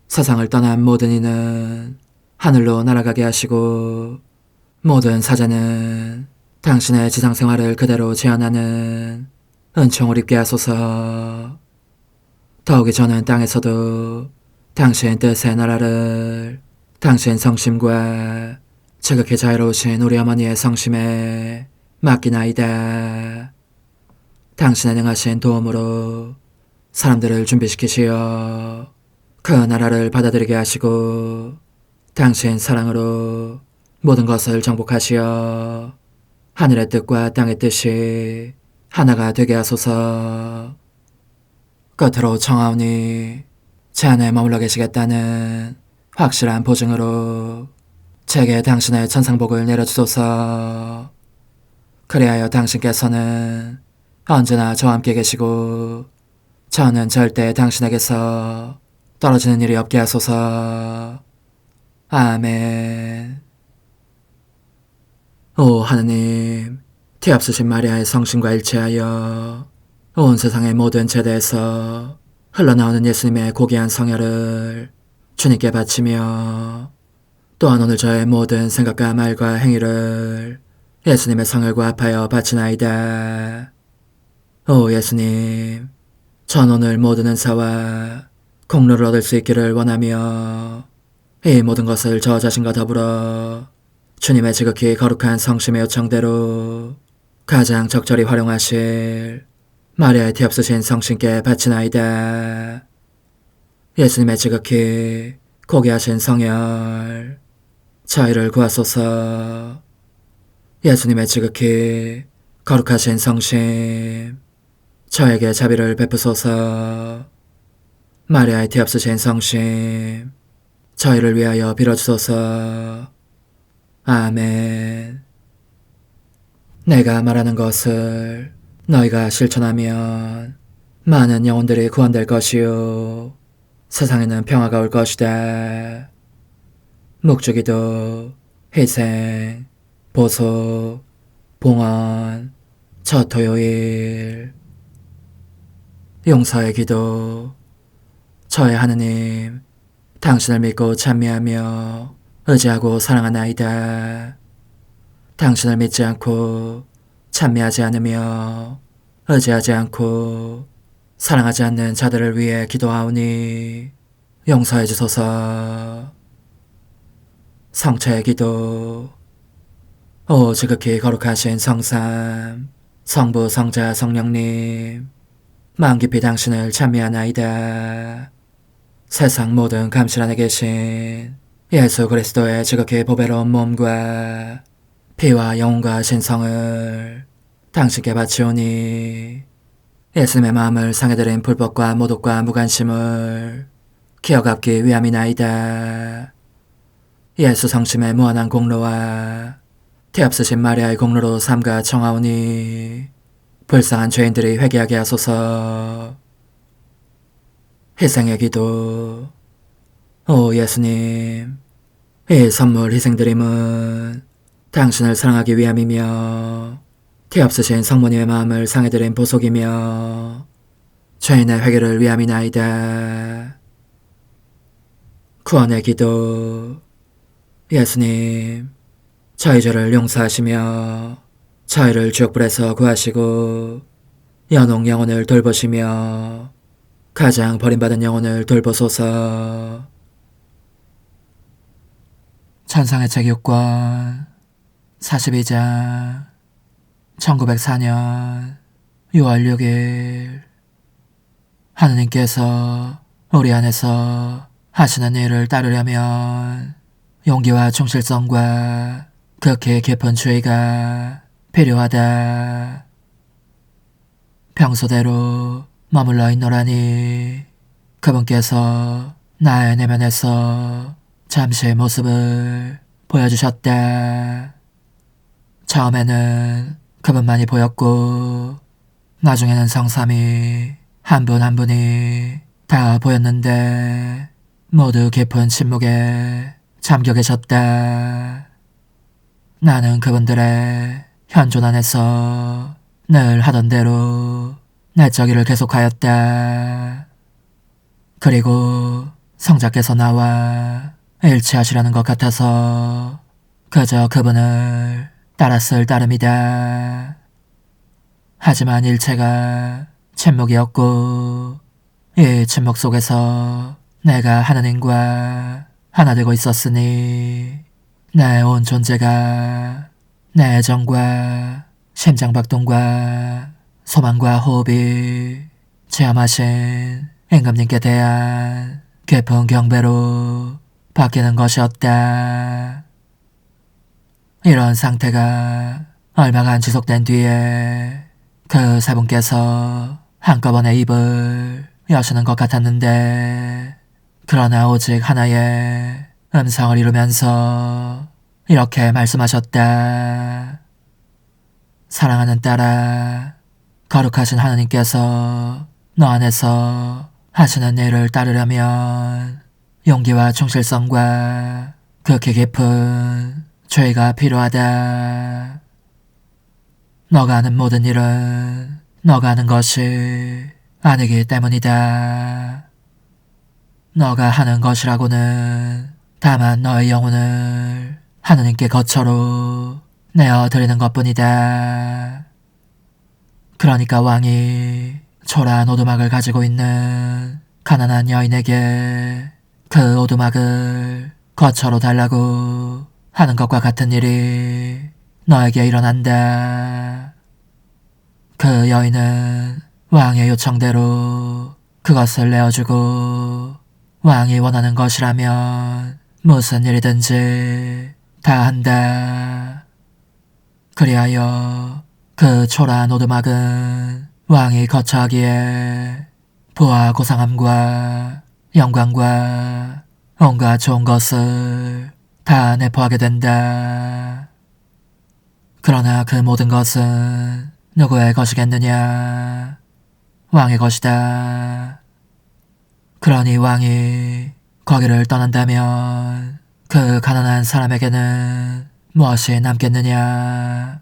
세상을 떠난 모든 이는 하늘로 날아가게 하시고 모든 사자는 당신의 지상생활을 그대로 재현하는 은총을 입게 하소서. 더욱이 저는 땅에서도 당신 뜻의 나라를 당신 성심과 지극히 자유로우신 우리 어머니의 성심에 맡기나이다. 당신의 능하신 도움으로 사람들을 준비시키시어 그 나라를 받아들이게 하시고 당신 사랑으로 모든 것을 정복하시어 하늘의 뜻과 땅의 뜻이 하나가 되게 하소서. 끝으로 청하오니 제 안에 머물러 계시겠다는 확실한 보증으로 제게 당신의 천상복을 내려주소서. 그리하여 당신께서는 언제나 저와 함께 계시고 저는 절대 당신에게서 떨어지는 일이 없게 하소서. 아멘. 오 하느님, 뒤앞서신 마리아의 성심과 일치하여 온 세상의 모든 제대에서 흘러나오는 예수님의 고귀한 성혈을 주님께 바치며 또한 오늘 저의 모든 생각과 말과 행위를 예수님의 성혈과 합하여 바치나이다. 오 예수님, 전 오늘 모든 은사와 공로를 얻을 수 있기를 원하며 이 모든 것을 저 자신과 더불어 주님의 지극히 거룩한 성심의 요청대로 가장 적절히 활용하실 마리아의 뒤앞서신 성신께 바치나이다. 예수님의 지극히 고귀하신 성혈, 저희를 구하소서. 예수님의 지극히 거룩하신 성심, 저에게 자비를 베푸소서. 마리아의 뒤앞서신 성심, 저희를 위하여 빌어주소서. 아멘. 내가 말하는 것을 너희가 실천하면 많은 영혼들이 구원될 것이요 세상에는 평화가 올 것이다. 묵주기도, 희생, 보속, 봉헌, 첫 토요일. 용서의 기도. 저의 하느님, 당신을 믿고 찬미하며 의지하고 사랑하나이다. 당신을 믿지 않고 찬미하지 않으며 의지하지 않고 사랑하지 않는 자들을 위해 기도하오니 용서해 주소서. 성체의 기도. 오 지극히 거룩하신 성삼, 성부, 성자, 성령님, 마음 깊이 당신을 찬미하나이다. 세상 모든 감실 안에 계신 예수 그리스도의 지극히 보배로운 몸과 피와 영혼과 신성을 당신께 바치오니 예수님의 마음을 상해드린 불법과 모독과 무관심을 기어갚기 위함이나이다. 예수 성심의 무한한 공로와 뒤앞서신 마리아의 공로로 삼가 청하오니 불쌍한 죄인들이 회개하게 하소서. 희생의 기도. 오 예수님, 이 선물 희생드림은 당신을 사랑하기 위함이며 뒤앞서신 성모님의 마음을 상해드린 보속이며 죄인의 회개를 위함이나이다. 구원의 기도. 예수님, 저희 죄를 용서하시며 저희를 지옥불에서 구하시고 연옥 영혼을 돌보시며 가장 버림받은 영혼을 돌보소서. 천상의 책 6권 42장 1904년 6월 6일. 하느님께서 우리 안에서 하시는 일을 따르려면 용기와 충실성과 극히 깊은 주의가 필요하다. 평소대로 머물러 있노라니 그분께서 나의 내면에서 잠시 모습을 보여주셨다. 처음에는 그분만이 보였고 나중에는 성삼이 한 분 한 분이 다 보였는데 모두 깊은 침묵에 잠겨 계셨다. 나는 그분들의 현존 안에서 늘 하던 대로 내적이를 계속하였다. 그리고 성자께서 나와 일치하시려는 것 같아서 그저 그분을 따랐을 따름이다. 하지만 일체가 침묵이었고 이 침묵 속에서 내가 하느님과 하나 되고 있었으니 내 온 존재가 내 애정과 심장박동과 소망과 호흡이 체험하신 임금님께 대한 깊은 경배로 바뀌는 것이었다. 이런 상태가 얼마간 지속된 뒤에 그 세 분께서 한꺼번에 입을 여시는 것 같았는데 그러나 오직 하나의 음성을 이루면서 이렇게 말씀하셨다. 사랑하는 딸아, 거룩하신 하느님께서 너 안에서 하시는 일을 따르려면 용기와 충실성과 극히 깊은 죄가 필요하다. 너가 하는 모든 일은 너가 하는 것이 아니기 때문이다. 너가 하는 것이라고는 다만 너의 영혼을 하느님께 거처로 내어드리는 것뿐이다. 그러니까 왕이 초라한 오두막을 가지고 있는 가난한 여인에게 그 오두막을 거처로 달라고 하는 것과 같은 일이 너에게 일어난다. 그 여인은 왕의 요청대로 그것을 내어주고 왕이 원하는 것이라면 무슨 일이든지 다 한다. 그리하여 그 초라한 오두막은 왕이 거처하기에 부와 고상함과 영광과 온갖 좋은 것을 다 내포하게 된다. 그러나 그 모든 것은 누구의 것이겠느냐? 왕의 것이다. 그러니 왕이 거기를 떠난다면 그 가난한 사람에게는 무엇이 남겠느냐?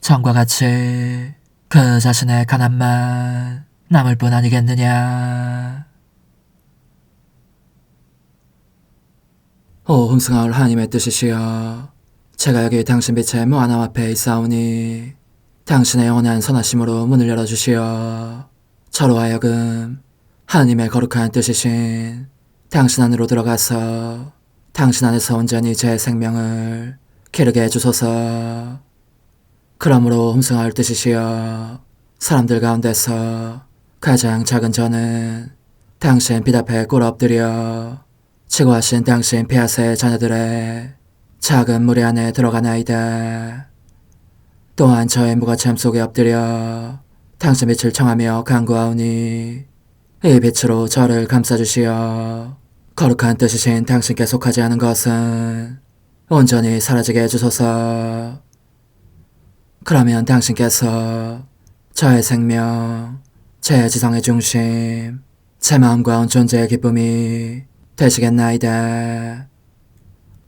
전과 같이 그 자신의 가난만 남을 뿐 아니겠느냐? 오 흠승하올 하나님의 뜻이시여, 제가 여기 당신 빛의 무한함 앞에 있사오니 당신의 영원한 선하심으로 문을 열어주시어 저로 하여금 하나님의 거룩한 뜻이신 당신 안으로 들어가서 당신 안에서 온전히 제 생명을 기르게 해주소서. 그러므로 흠승할 뜻이시여, 사람들 가운데서 가장 작은 저는 당신 빛 앞에 꿇어 엎드려 치고하신 당신 폐하세 자녀들의 작은 무리 안에 들어가나이다. 또한 저의 무거참 속에 엎드려 당신 빛을 청하며 간구하오니 이 빛으로 저를 감싸주시어 거룩한 뜻이신 당신께 속하지 않은 것은 온전히 사라지게 해주소서. 그러면 당신께서 저의 생명, 제 지성의 중심, 제 마음과 온 존재의 기쁨이 되시겠나이다.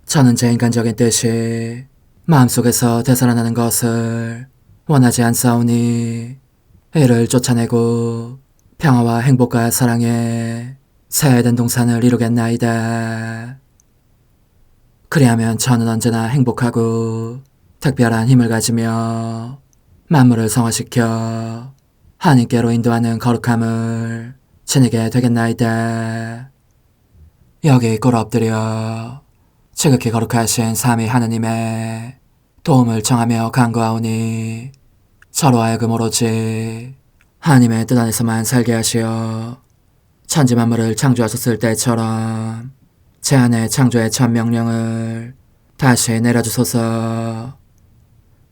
저는 제 인간적인 뜻이 마음속에서 되살아나는 것을 원하지 않사오니 이를 쫓아내고 평화와 행복과 사랑의 새 에덴 동산을 이루겠나이다. 그리하면 저는 언제나 행복하고 특별한 힘을 가지며 만물을 성화시켜 하나님께로 인도하는 거룩함을 지니게 되겠나이다. 여기 꿇어 엎드려 지극히 거룩하신 삼위 하느님의 도움을 청하며 간구하오니 저로 하여금 오로지 하나님의 뜻 안에서만 살게 하시어 천지 만물을 창조하셨을 때처럼 제 안에 창조의 첫 명령을 다시 내려주소서.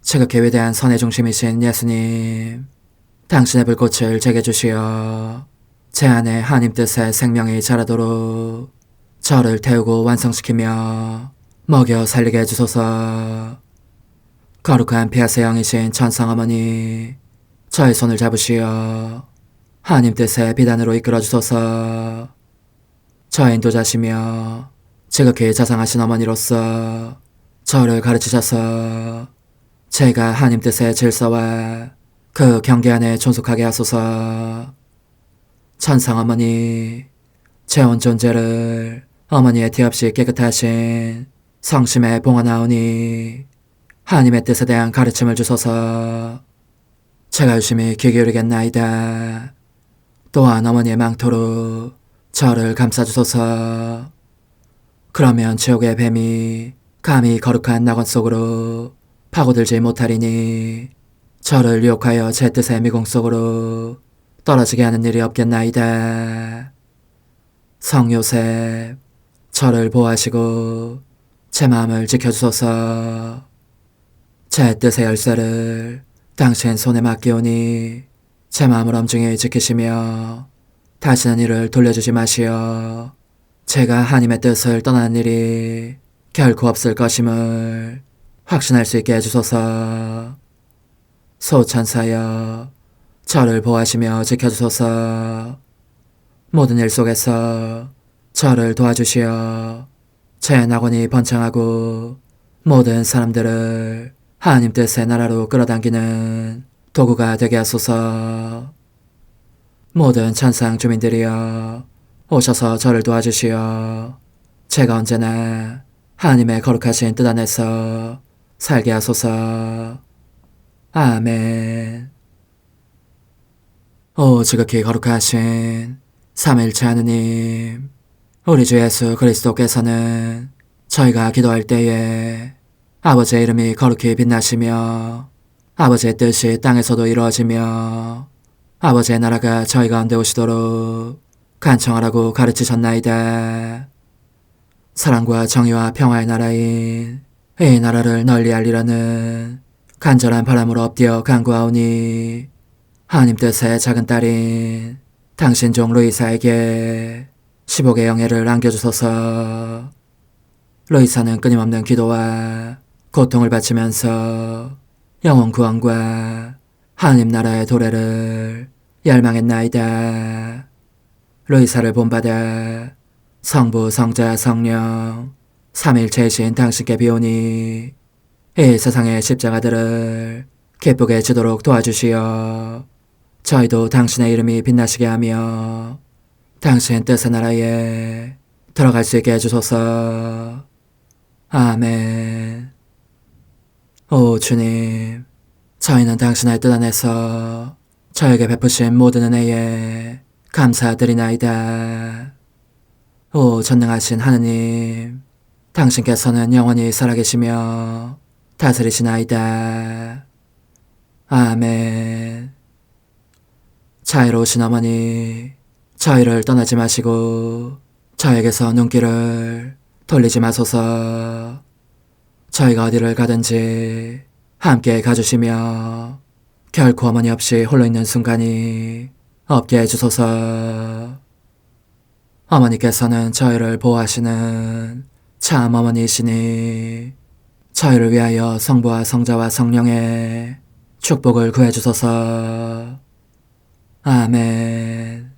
지극히 위대한 선의 중심이신 예수님, 당신의 불꽃을 제게 주시어 제 안에 하나님 뜻의 생명이 자라도록 저를 태우고 완성시키며 먹여 살리게 해주소서. 거룩한 피아세 영이신 천상어머니, 저의 손을 잡으시어 하나님 뜻의 비단으로 이끌어주소서. 저의 인도자시며 지극히 자상하신 어머니로서 저를 가르치셔서 제가 하나님 뜻의 질서와 그 경계 안에 존속하게 하소서. 천상어머니, 제 온 존재를 어머니의 티 없이 깨끗하신 성심에 봉헌하오니 하나님의 뜻에 대한 가르침을 주소서. 제가 열심히 귀 기울이겠나이다. 또한 어머니의 망토로 저를 감싸주소서. 그러면 지옥의 뱀이 감히 거룩한 낙원 속으로 파고들지 못하리니 저를 유혹하여 제 뜻의 미궁 속으로 떨어지게 하는 일이 없겠나이다. 성요셉, 저를 보호하시고 제 마음을 지켜주소서. 제 뜻의 열쇠를 당신 손에 맡기오니 제 마음을 엄중히 지키시며 다시는 이를 돌려주지 마시어 제가 하나님의 뜻을 떠나는 일이 결코 없을 것임을 확신할 수 있게 해주소서. 소천사여, 저를 보호하시며 지켜주소서. 모든 일 속에서 저를 도와주시어 제 낙원이 번창하고 모든 사람들을 하나님 뜻의 나라로 끌어당기는 도구가 되게 하소서. 모든 천상 주민들이여, 오셔서 저를 도와주시어 제가 언제나 하나님의 거룩하신 뜻 안에서 살게 하소서. 아멘. 오 지극히 거룩하신 삼일체 하느님, 우리 주 예수 그리스도께서는 저희가 기도할 때에 아버지의 이름이 거룩히 빛나시며 아버지의 뜻이 땅에서도 이루어지며 아버지의 나라가 저희 가운데 오시도록 간청하라고 가르치셨나이다. 사랑과 정의와 평화의 나라인 이 나라를 널리 알리라는 간절한 바람으로 엎드려 간구하오니 하나님 뜻의 작은 딸인 당신 종 루이사에게 15개 영예를 안겨주소서. 루이사는 끊임없는 기도와 고통을 바치면서 영혼 구원과 하나님 나라의 도래를 열망했나이다. 루이사를 본받아 성부, 성자, 성령 삼일체이신 당신께 비오니 이 세상의 십자가들을 기쁘게 지도록 도와주시어 저희도 당신의 이름이 빛나시게 하며 당신 뜻의 나라에 들어갈 수 있게 해주소서. 아멘. 오 주님, 저희는 당신의 뜻 안에서 저에게 베푸신 모든 은혜에 감사드리나이다. 오 전능하신 하느님, 당신께서는 영원히 살아계시며 다스리시나이다. 아멘. 자애로우신 어머니, 저희를 떠나지 마시고 저에게서 눈길을 돌리지 마소서. 저희가 어디를 가든지 함께 가주시며 결코 어머니 없이 홀로 있는 순간이 없게 해주소서. 어머니께서는 저희를 보호하시는 참 어머니이시니 저희를 위하여 성부와 성자와 성령의 축복을 구해주소서. 아멘.